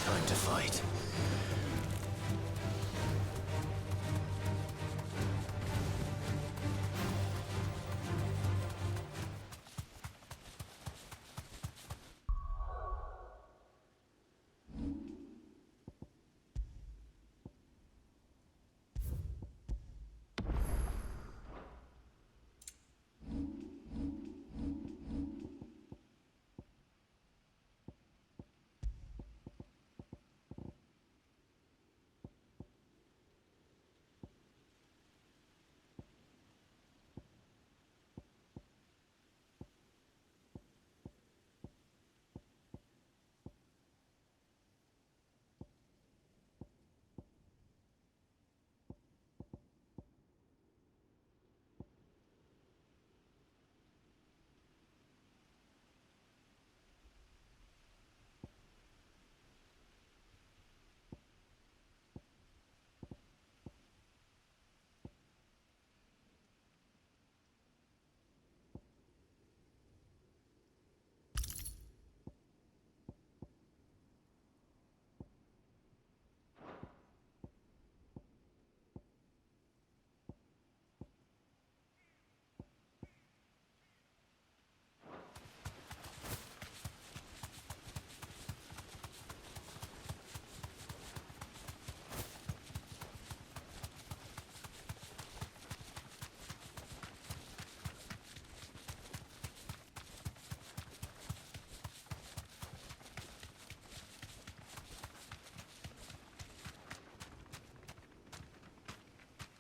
Time to fight.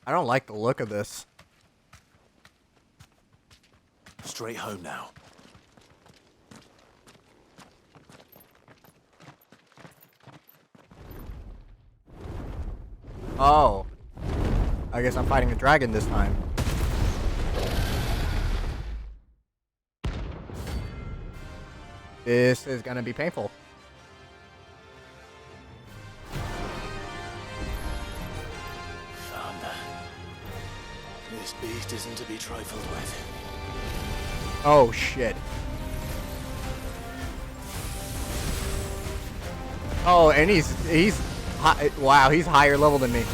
I don't like the look of this. Straight home now. Oh. I guess I'm fighting a dragon this time. This is gonna be painful. Thunder. This beast isn't to be trifled with. Oh shit. Oh, and he's high, wow, he's higher level than me.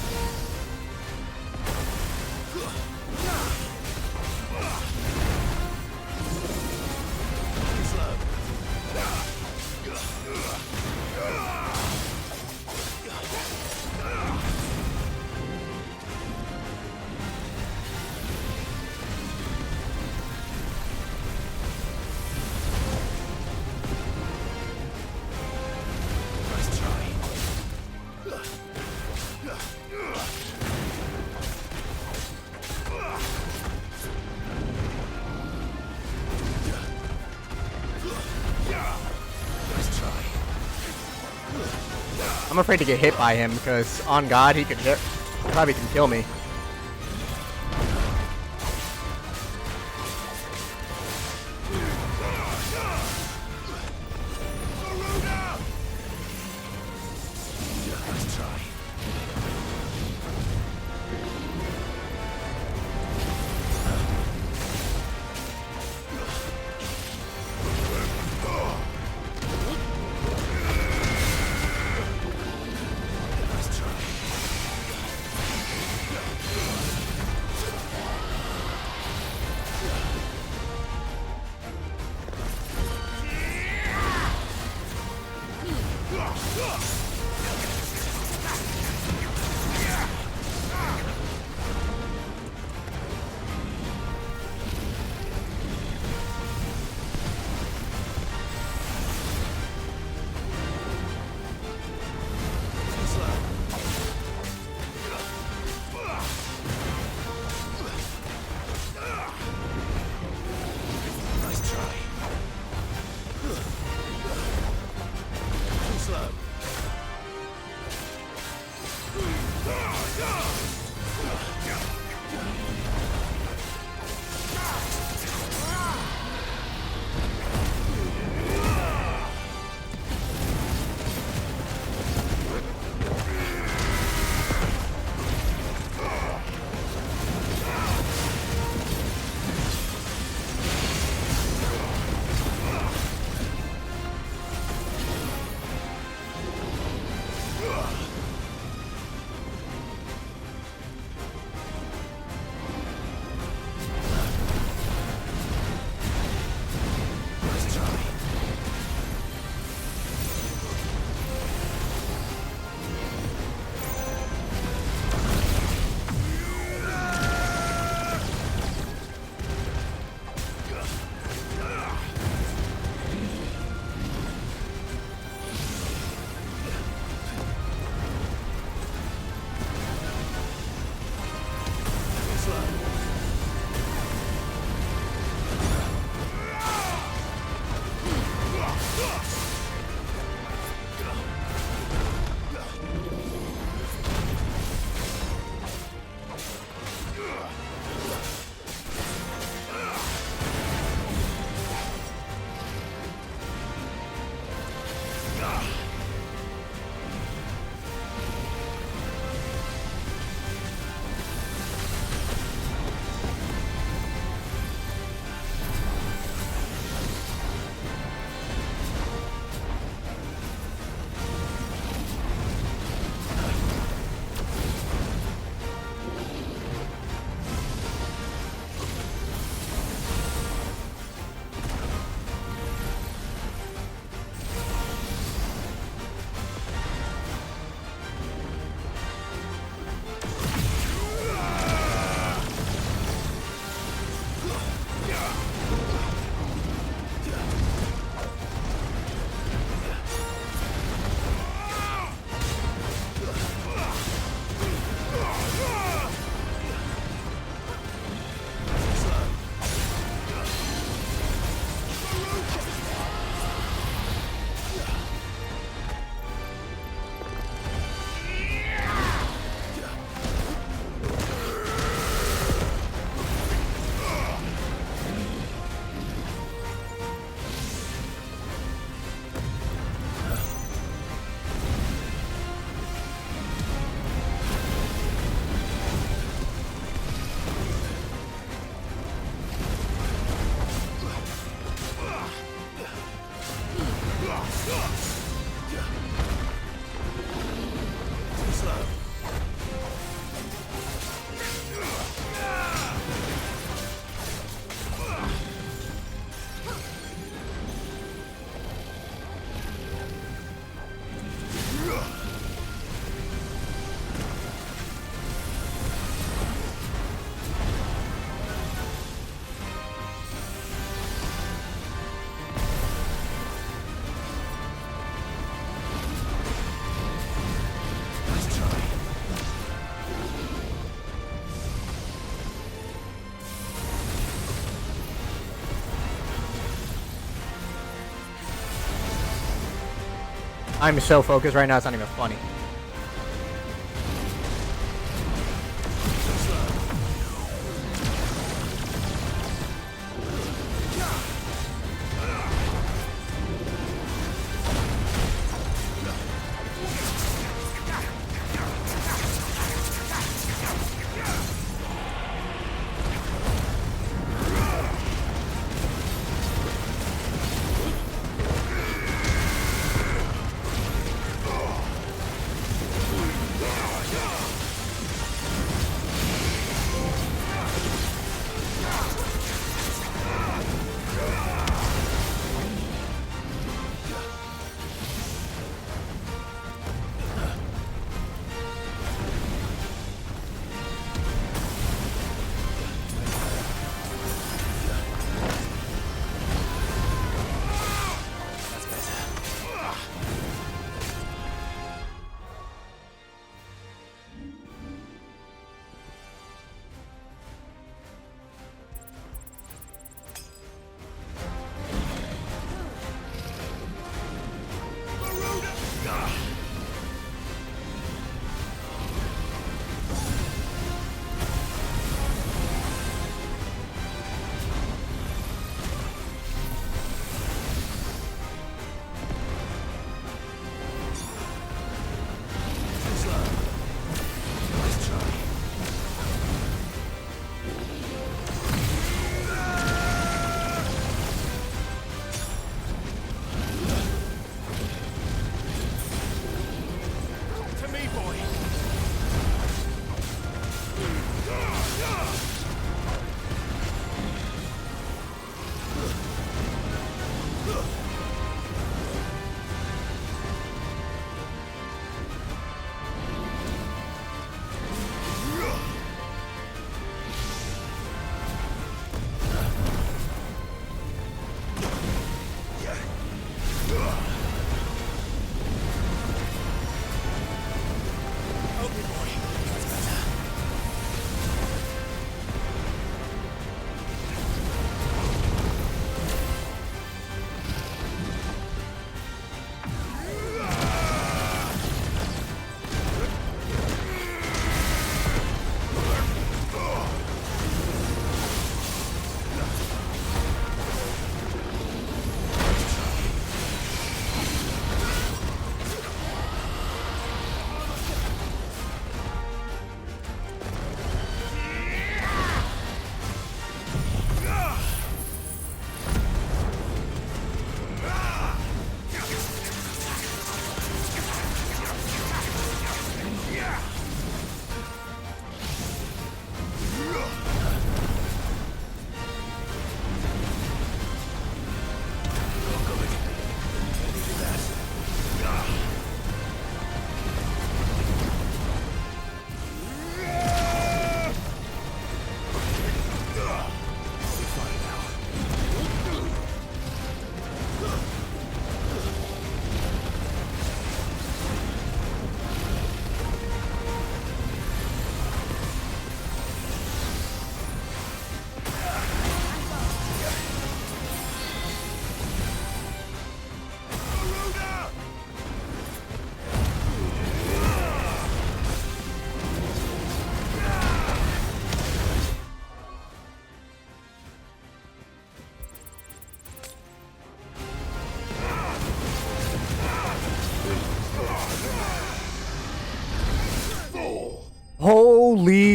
I'm afraid to get hit by him because, on God, he probably can kill me. I'm so focused right now, it's not even funny.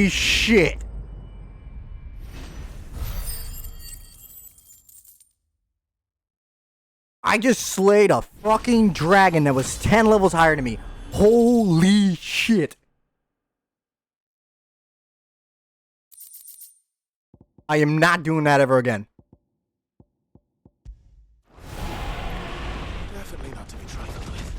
shit! I just slayed a fucking dragon that was 10 levels higher than me. Holy shit. I am not doing that ever again. Definitely not to be trifled with.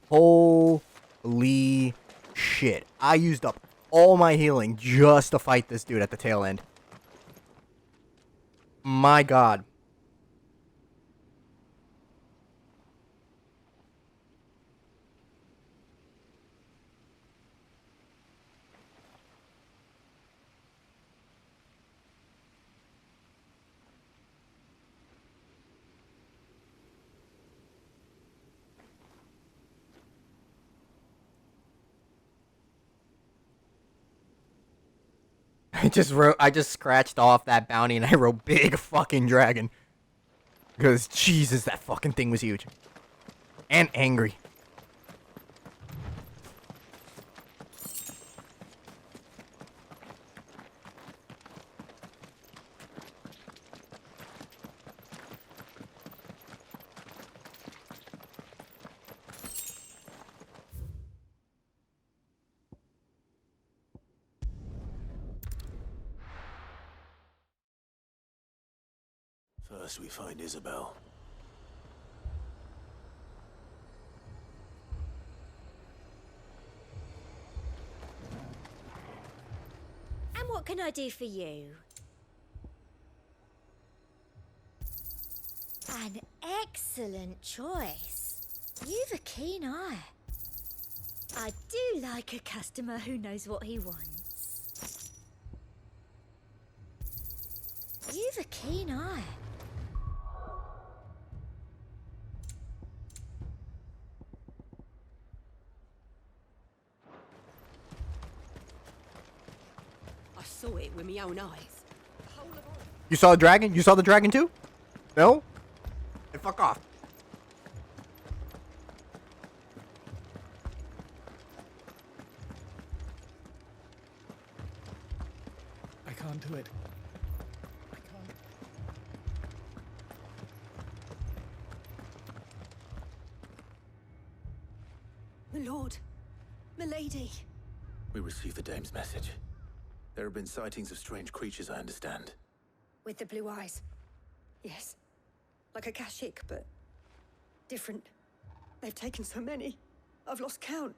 Holy shit. I used up all my healing just to fight this dude at the tail end. My god. I just scratched off that bounty and I wrote big fucking dragon. Because Jesus, that fucking thing was huge. And angry. First we find Isabel. And what can I do for you? An excellent choice. You've a keen eye. I do like a customer who knows what he wants. You've a keen eye. I saw it with my own eyes. You saw the dragon? You saw the dragon too? No? Hey, fuck off. I can't do it. I can't. My lord. Milady. We received the dame's message. There have been sightings of strange creatures, I understand. With the blue eyes. Yes. Like a Kashik, but different. They've taken so many. I've lost count.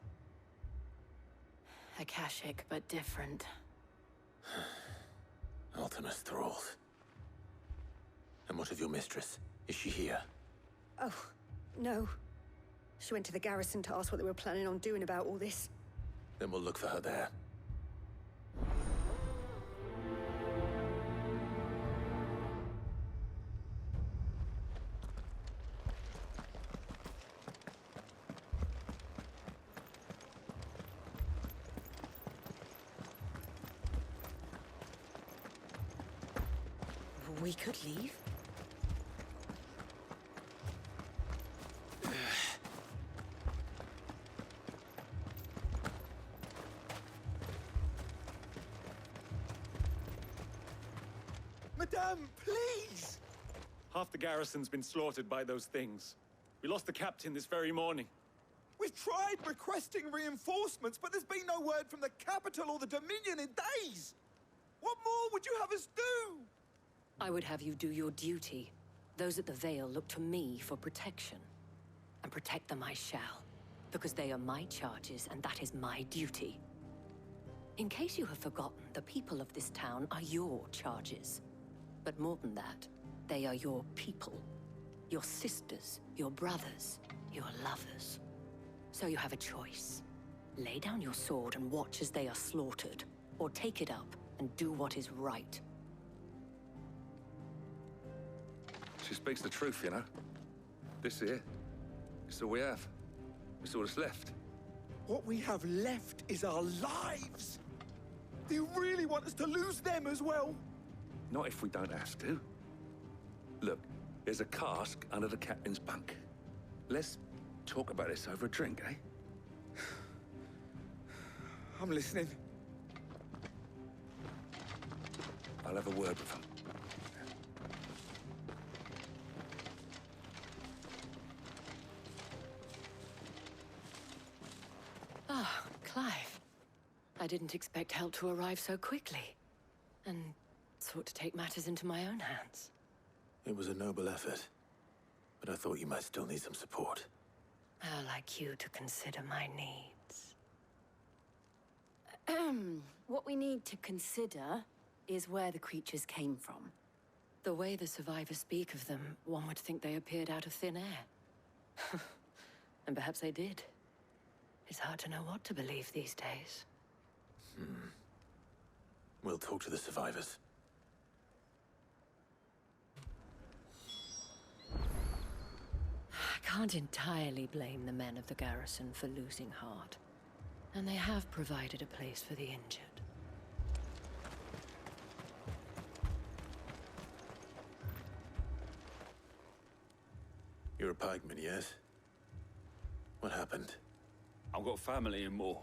Akashic, but different. Ultimus thralls. And what of your mistress? Is she here? Oh, no. She went to the garrison to ask what they were planning on doing about all this. Then we'll look for her there. We could leave. Madame, please! Half the garrison's been slaughtered by those things. We lost the captain this very morning. We've tried requesting reinforcements, but there's been no word from the capital or the Dominion in days! What more would you have us do? I would have you do your duty. Those at the Vale look to me for protection. And protect them I shall. Because they are my charges, and that is my duty. In case you have forgotten, the people of this town are your charges. But more than that, they are your people. Your sisters, your brothers, your lovers. So you have a choice. Lay down your sword and watch as they are slaughtered. Or take it up and do what is right. She speaks the truth, you know. This here, it's all we have. It's all that's left. What we have left is our lives! Do you really want us to lose them as well? Not if we don't have to. Look, there's a cask under the captain's bunk. Let's talk about this over a drink, eh? I'm listening. I'll have a word with them. Ah, Clive. I didn't expect help to arrive so quickly. And sought to take matters into my own hands. It was a noble effort, but I thought you might still need some support. I'd like you to consider my needs. What we need to consider is where the creatures came from. The way the survivors speak of them, one would think they appeared out of thin air. And perhaps they did. It's hard to know what to believe these days. We'll talk to the survivors. I can't entirely blame the men of the garrison for losing heart. And they have provided a place for the injured. You're a pikeman, yes? What happened? I've got family in Moor.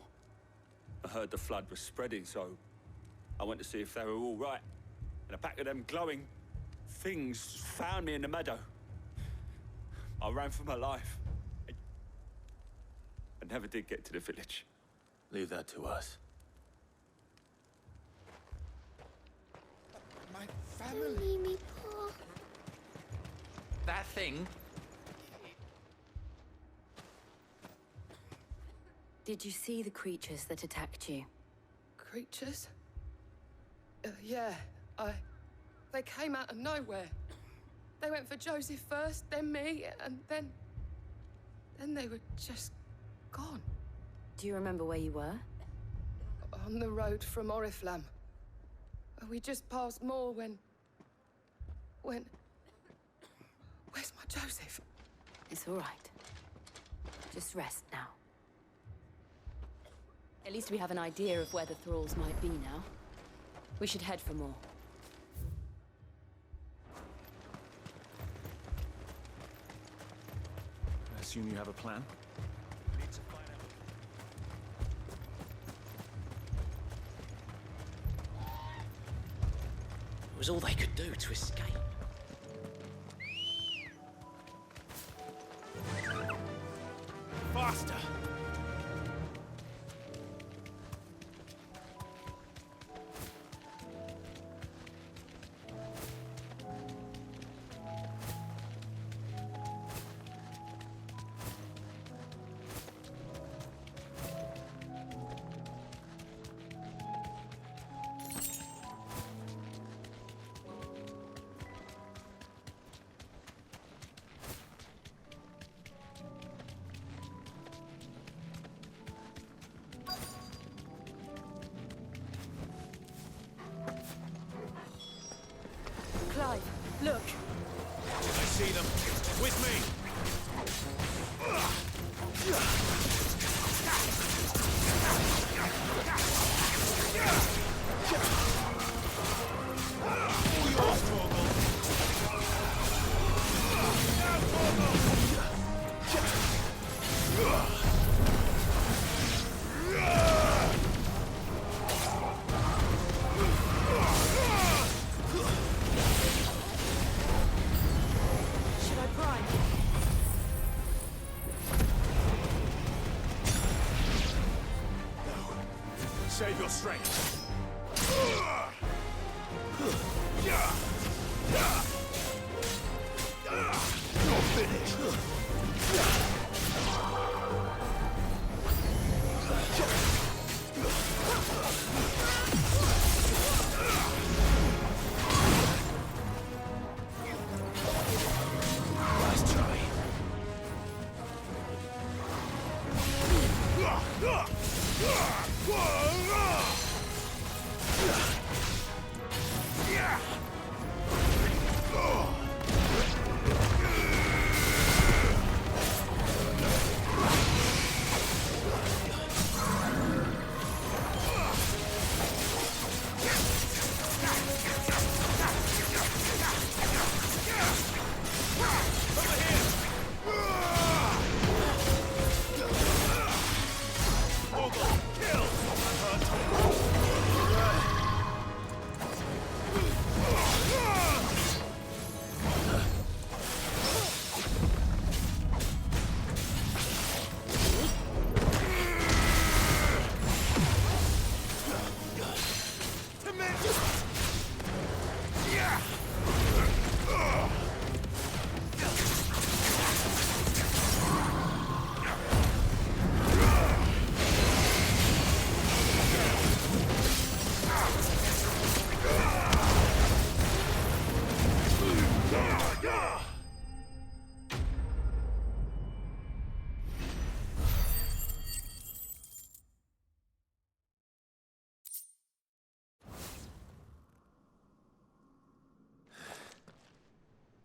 I heard the flood was spreading, so I went to see if they were all right. And a pack of them glowing things found me in the meadow. I ran for my life. I never did get to the village. Leave that to us. My family. Me, Paul. That thing? Did you see the creatures that attacked you? Creatures? Yeah, They came out of nowhere. They went for Joseph first, then me, and then they were just gone. Do you remember where you were? On the road from Oriflamme. We just passed Moor when... Where's my Joseph? It's all right. Just rest now. At least we have an idea of where the thralls might be now. We should head for more. I assume you have a plan? It was all they could do to escape. Faster! Clive, look! I see them. With me! Should I prime? Save your strength. You're finished. Nice try.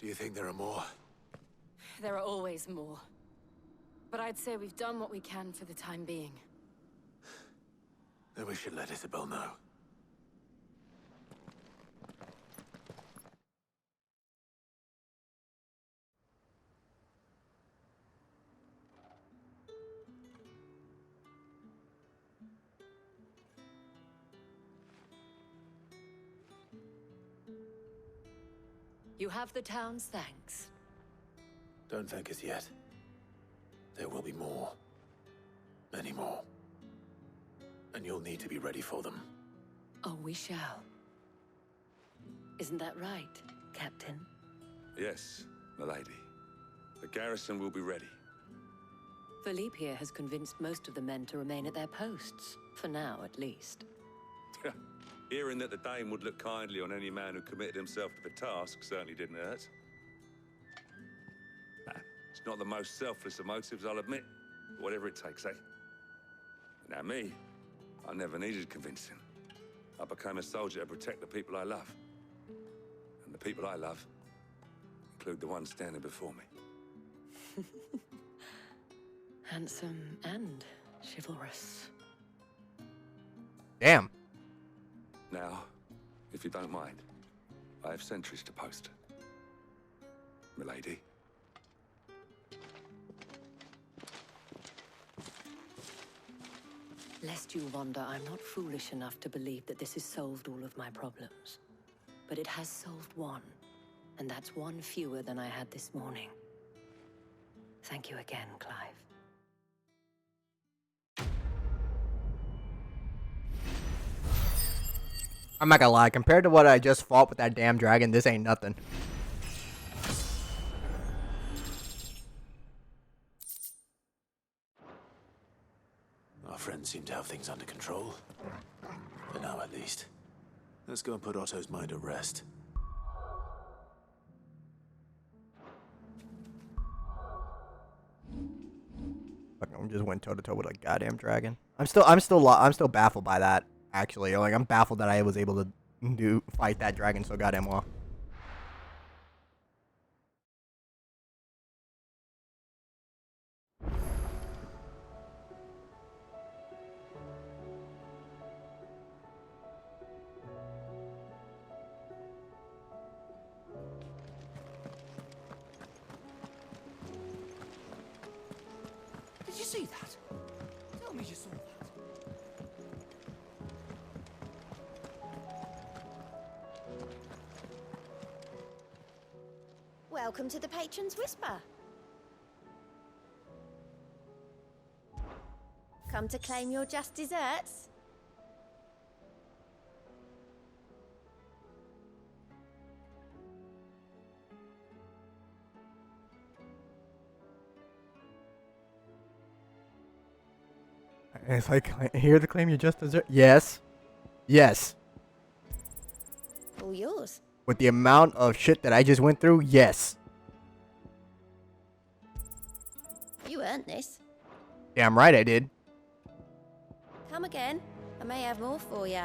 Do you think there are more? There are always more. But I'd say we've done what we can for the time being. Then we should let Isabel know. You have the town's thanks. Don't thank us yet. There will be more. Many more. And you'll need to be ready for them. Oh, we shall. Isn't that right, Captain? Yes, milady. The garrison will be ready. Philippe here has convinced most of the men to remain at their posts. For now, at least. Hearing that the Dame would look kindly on any man who committed himself to the task certainly didn't hurt. It's not the most selfless of motives, I'll admit. But whatever it takes, eh? Now me, I never needed convincing. I became a soldier to protect the people I love. And the people I love include the ones standing before me. Handsome and chivalrous. Damn. Now, if you don't mind, I have sentries to post. Milady. Lest you wonder, I'm not foolish enough to believe that this has solved all of my problems. But it has solved one, and that's one fewer than I had this morning. Thank you again, Clive. I'm not gonna lie, compared to what I just fought with that damn dragon, this ain't nothing. Our friends seem to have things under control. For now, at least. Let's go and put Otto's mind at rest. I just went toe to toe with a goddamn dragon. I'm still baffled by that. Actually, like I'm baffled that I was able to fight that dragon so goddamn well. Did you see that? Tell me you saw that. Welcome to the Patron's Whisper. Come to claim your just desserts? It's like, here to claim your just desert. Yes. Yes. All yours. With the amount of shit that I just went through, yes. You earned this. Damn right I did. Come again. I may have more for you.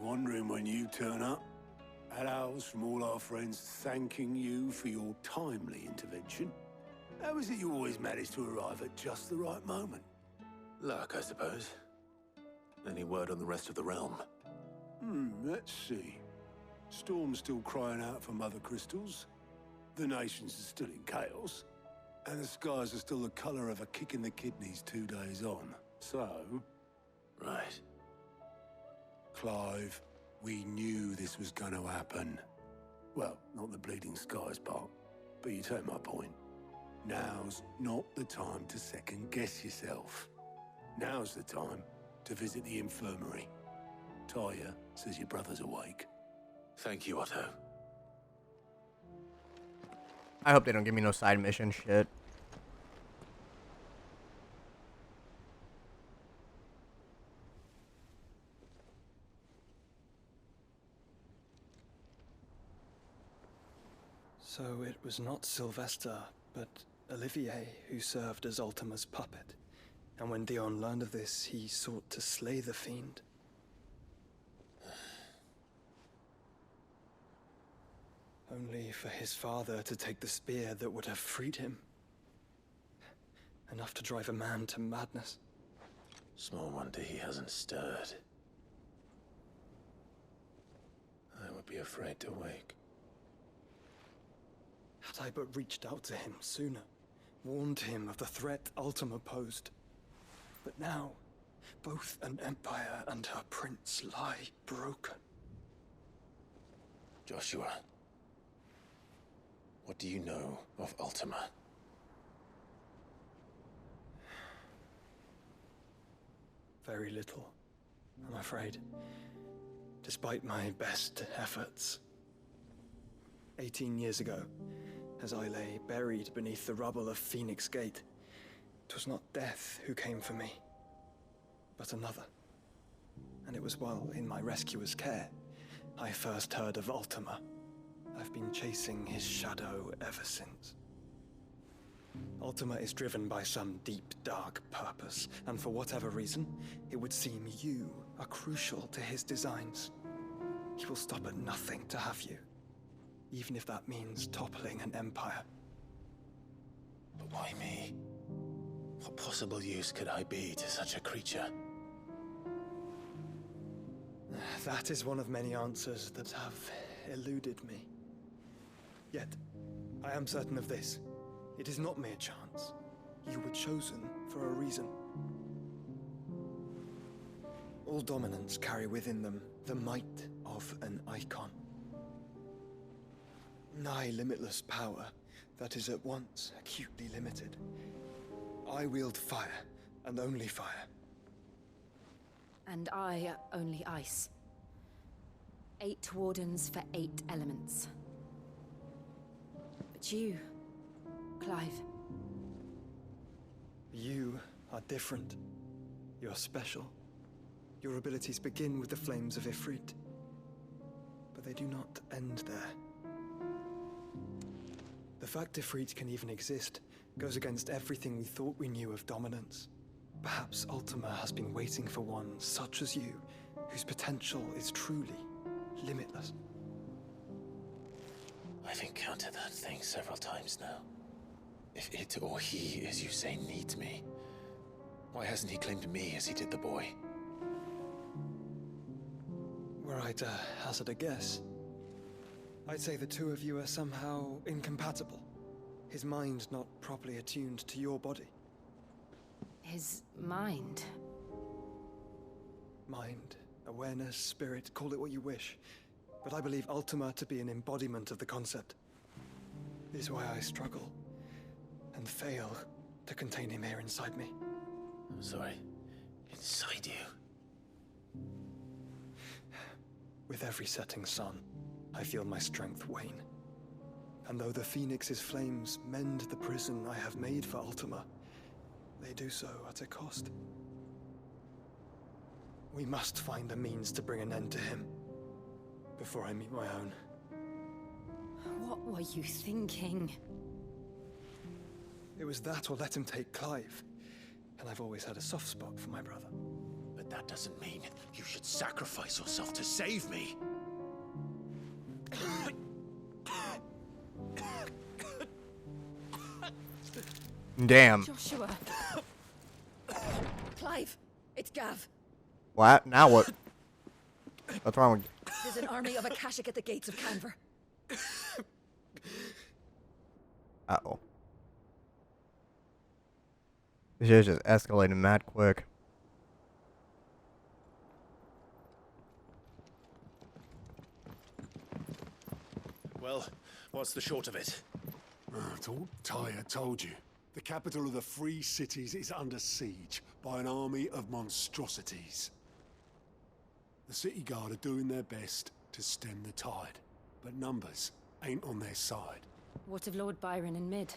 wondering when you turn up. Hellos from all our friends thanking you for your timely intervention. How is it you always manage to arrive at just the right moment? Luck, I suppose. Any word on the rest of the realm? Let's see. Storm's still crying out for mother crystals. The nations are still in chaos. And the skies are still the color of a kick in the kidneys 2 days on. So... Right. Clive, we knew this was going to happen. Well, not the bleeding skies part, but you take my point. Now's not the time to second-guess yourself. Now's the time to visit the infirmary. Talia says your brother's awake. Thank you, Otto. I hope they don't give me no side mission shit. So it was not Sylvester, but Olivier who served as Ultima's puppet. And when Dion learned of this, he sought to slay the fiend. Only for his father to take the spear that would have freed him. Enough to drive a man to madness. Small wonder he hasn't stirred. I would be afraid to wake. Had I but reached out to him sooner, warned him of the threat Ultima posed. But now, both an empire and her prince lie broken. Joshua, what do you know of Ultima? Very little, I'm afraid. Despite my best efforts. 18 years ago, as I lay buried beneath the rubble of Phoenix Gate, 'twas not death who came for me, but another. And it was while in my rescuer's care, I first heard of Ultima. I've been chasing his shadow ever since. Ultima is driven by some deep, dark purpose, and for whatever reason, it would seem you are crucial to his designs. He will stop at nothing to have you, even if that means toppling an empire. But why me? What possible use could I be to such a creature? That is one of many answers that have eluded me. Yet, I am certain of this. It is not mere chance. You were chosen for a reason. All dominants carry within them the might of an icon. Nigh limitless power that is at once acutely limited. I wield fire, and only fire. And I only ice. 8 wardens for 8 elements. But you, Clive. You are different. You're special. Your abilities begin with the flames of Ifrit. But they do not end there. The fact Ifrit can even exist goes against everything we thought we knew of dominance. Perhaps Ultima has been waiting for one such as you, whose potential is truly limitless. I've encountered that thing several times now. If it or he, as you say, needs me, why hasn't he claimed me as he did the boy? Were I to hazard a guess, I'd say the two of you are somehow incompatible. His mind not properly attuned to your body. His mind? Mind, awareness, spirit, call it what you wish. But I believe Ultima to be an embodiment of the concept. This is why I struggle and fail to contain him here inside me. I'm sorry. Inside you? With every setting sun, I feel my strength wane. And though the Phoenix's flames mend the prison I have made for Ultima, they do so at a cost. We must find a means to bring an end to him before I meet my own. What were you thinking? It was that or let him take Clive. And I've always had a soft spot for my brother. But that doesn't mean you should sacrifice yourself to save me. Damn. Joshua. Clive, it's Gav. What? Now what? What's wrong with you? There's an army of Akashic at the gates of Canver. Uh-oh. This is just escalating mad quick. Well, what's the short of it? I thought Tyre told you. The capital of the Free Cities is under siege by an army of monstrosities. The city guard are doing their best to stem the tide, but numbers ain't on their side. What of Lord Byron and Mid?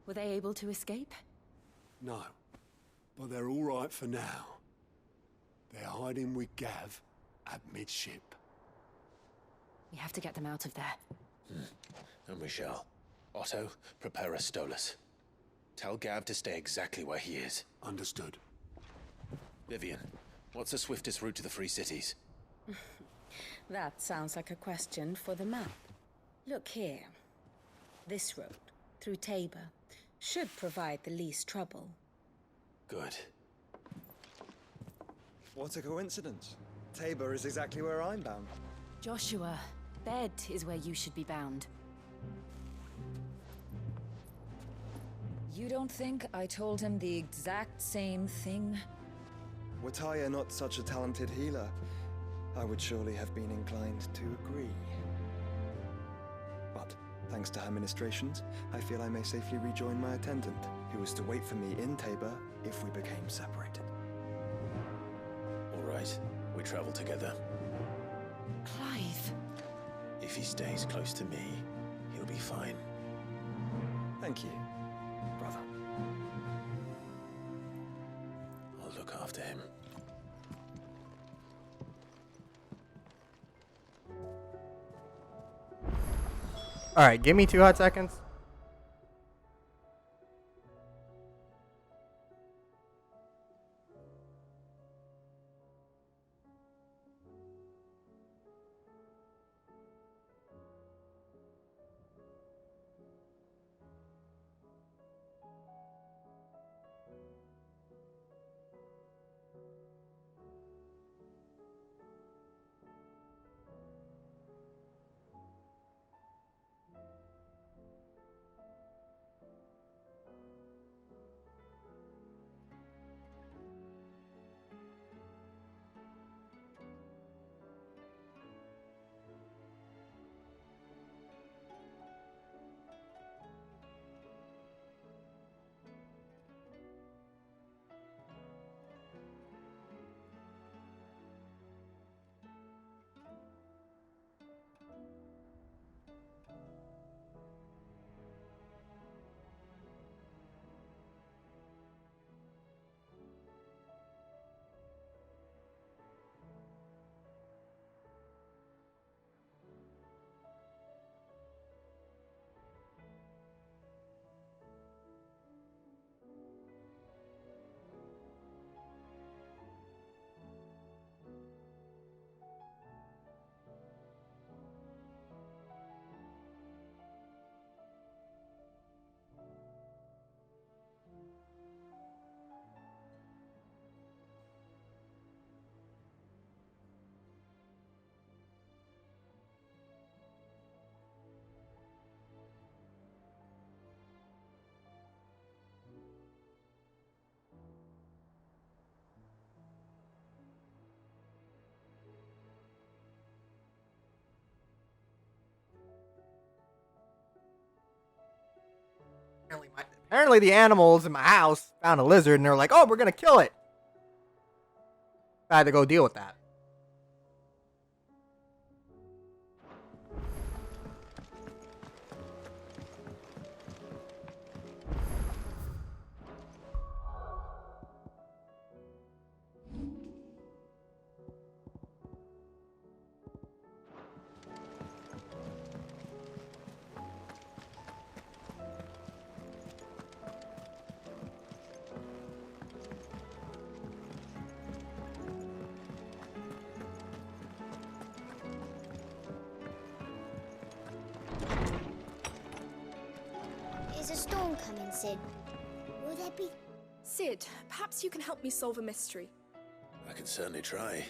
Were they able to escape? No, but they're all right for now. They're hiding with Gav at midship. We have to get them out of there. And we shall. Otto, prepare a Stolas. Tell Gav to stay exactly where he is. Understood. Vivian, what's the swiftest route to the Free Cities? That sounds like a question for the map. Look here. This road, through Tabor, should provide the least trouble. Good. What a coincidence. Tabor is exactly where I'm bound. Joshua, bed is where you should be bound. You don't think I told him the exact same thing? Were Tyre not such a talented healer, I would surely have been inclined to agree. But, thanks to her ministrations, I feel I may safely rejoin my attendant, who was to wait for me in Tabor if we became separated. All right, we travel together. Clive. If he stays close to me, he'll be fine. Thank you, brother. I'll look after him. Alright, give me 2 hot seconds. Apparently the animals in my house found a lizard and they're like, oh, we're gonna kill it. I had to go deal with that. coming, Sid. Will there be... Sid, perhaps you can help me solve a mystery. I can certainly try.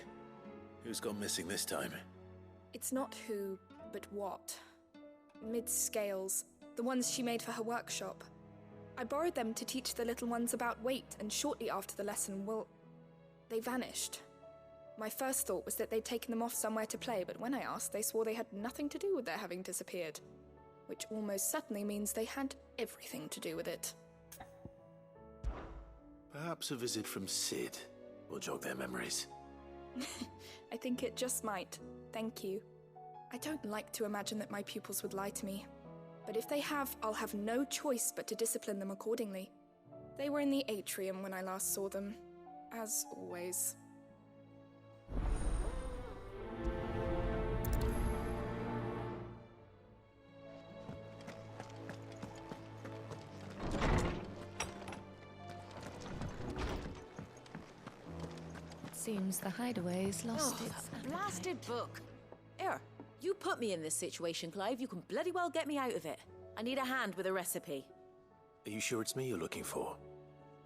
Who's gone missing this time? It's not who, but what. Mid's scales, the ones she made for her workshop. I borrowed them to teach the little ones about weight, and shortly after the lesson, well, they vanished. My first thought was that they'd taken them off somewhere to play, but when I asked, they swore they had nothing to do with their having disappeared. Which almost certainly means they had everything to do with it. Perhaps a visit from Sid will jog their memories. I think it just might. Thank you. I don't like to imagine that my pupils would lie to me. But if they have, I'll have no choice but to discipline them accordingly. They were in the atrium when I last saw them, as always. Seems the hideaway's lost Oh, its that blasted book. Here, you put me in this situation, Clive. You can bloody well get me out of it. I need a hand with a recipe. Are you sure it's me you're looking for?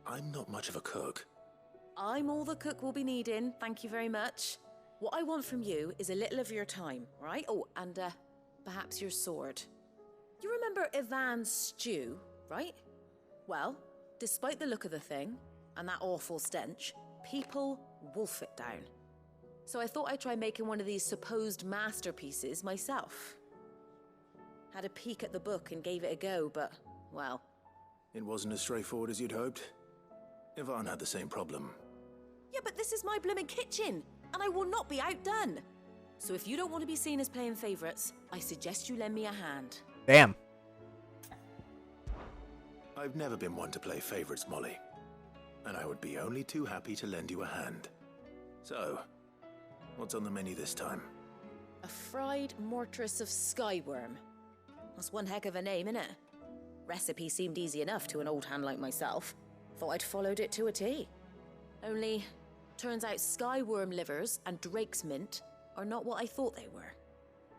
I'm not much of a cook. I'm all the cook will be needing, thank you very much. What I want from you is a little of your time, right? Oh, and perhaps your sword. You remember Ivan's stew, right? Well, despite the look of the thing, and that awful stench, people wolf it down. So I thought I'd try making one of these supposed masterpieces myself. Had a peek at the book and gave it a go, but, well... It wasn't as straightforward as you'd hoped. Ivan had the same problem. Yeah, but this is my blimmin' kitchen, and I will not be outdone. So if you don't want to be seen as playing favourites, I suggest you lend me a hand. Damn. I've never been one to play favourites, Molly. And I would be only too happy to lend you a hand. So, what's on the menu this time? A fried mortress of skyworm. That's one heck of a name, innit? Recipe seemed easy enough to an old hand like myself. Thought I'd followed it to a T. Only, turns out skyworm livers and drake's mint are not what I thought they were.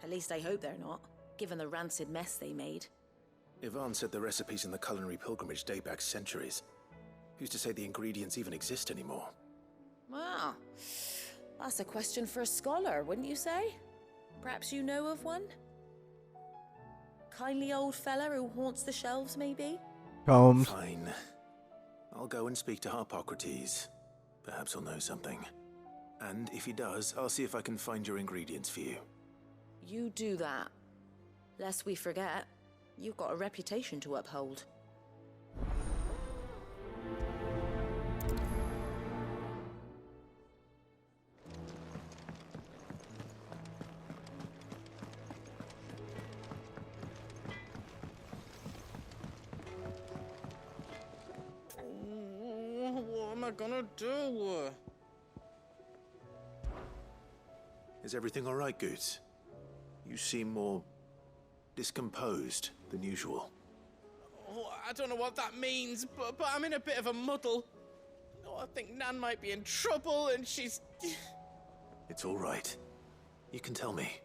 At least I hope they're not, given the rancid mess they made. Ivan said the recipes in the culinary pilgrimage date back centuries. Who's to say the ingredients even exist anymore? Well, that's a question for a scholar, wouldn't you say? Perhaps you know of one? Kindly old fella who haunts the shelves, maybe? Combs. Fine. I'll go and speak to Harpocrates. Perhaps he'll know something. And if he does, I'll see if I can find your ingredients for you. You do that. Lest we forget, you've got a reputation to uphold. What am I gonna do? Is everything all right, Goots? You seem more discomposed than usual. Oh, I don't know what that means, but I'm in a bit of a muddle. Oh, I think Nan might be in trouble, and she's... It's all right. You can tell me.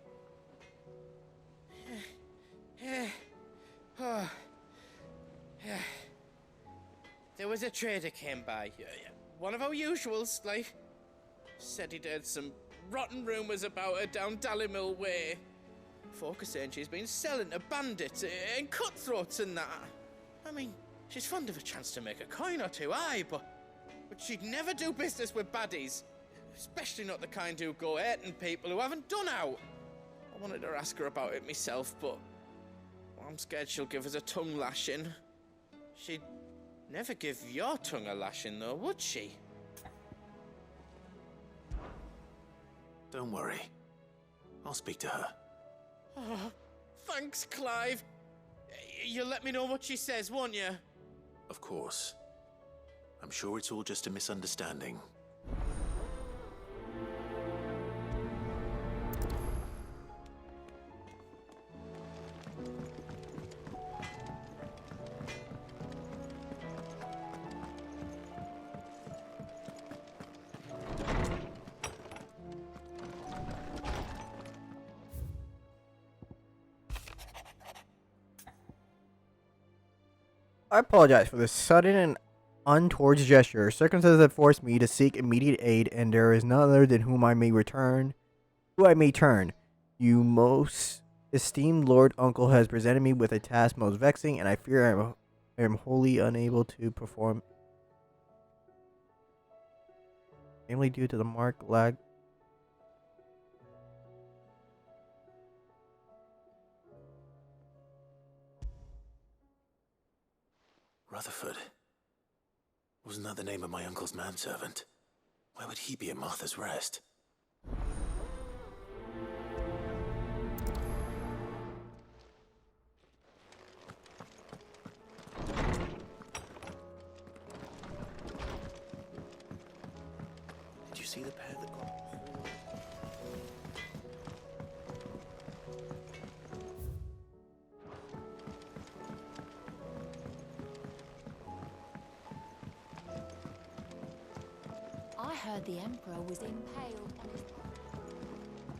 There was a trader came by. One of our usuals, like. Said he'd heard some rotten rumours about her down Dallymill Way. Folk are saying she's been selling to bandits and cutthroats and that. I mean, she's fond of a chance to make a coin or two, aye, but she'd never do business with baddies. Especially not the kind who go hurting people who haven't done out. I wanted to ask her about it myself, but I'm scared she'll give us a tongue lashing. She'd never give your tongue a lashing, though, would she? Don't worry. I'll speak to her. Oh, thanks, Clive. You'll let me know what she says, won't you? Of course. I'm sure it's all just a misunderstanding. I apologize for this sudden and untoward gesture. Circumstances have forced me to seek immediate aid, and there is none other than who I may turn. You most esteemed Lord Uncle has presented me with a task most vexing, and I fear I am wholly unable to perform. Namely due to the mark lag. Rutherford. Wasn't that the name of my uncle's manservant? Why would he be at Martha's Rest? Did you see the pair that got... I heard the Emperor was impaled on his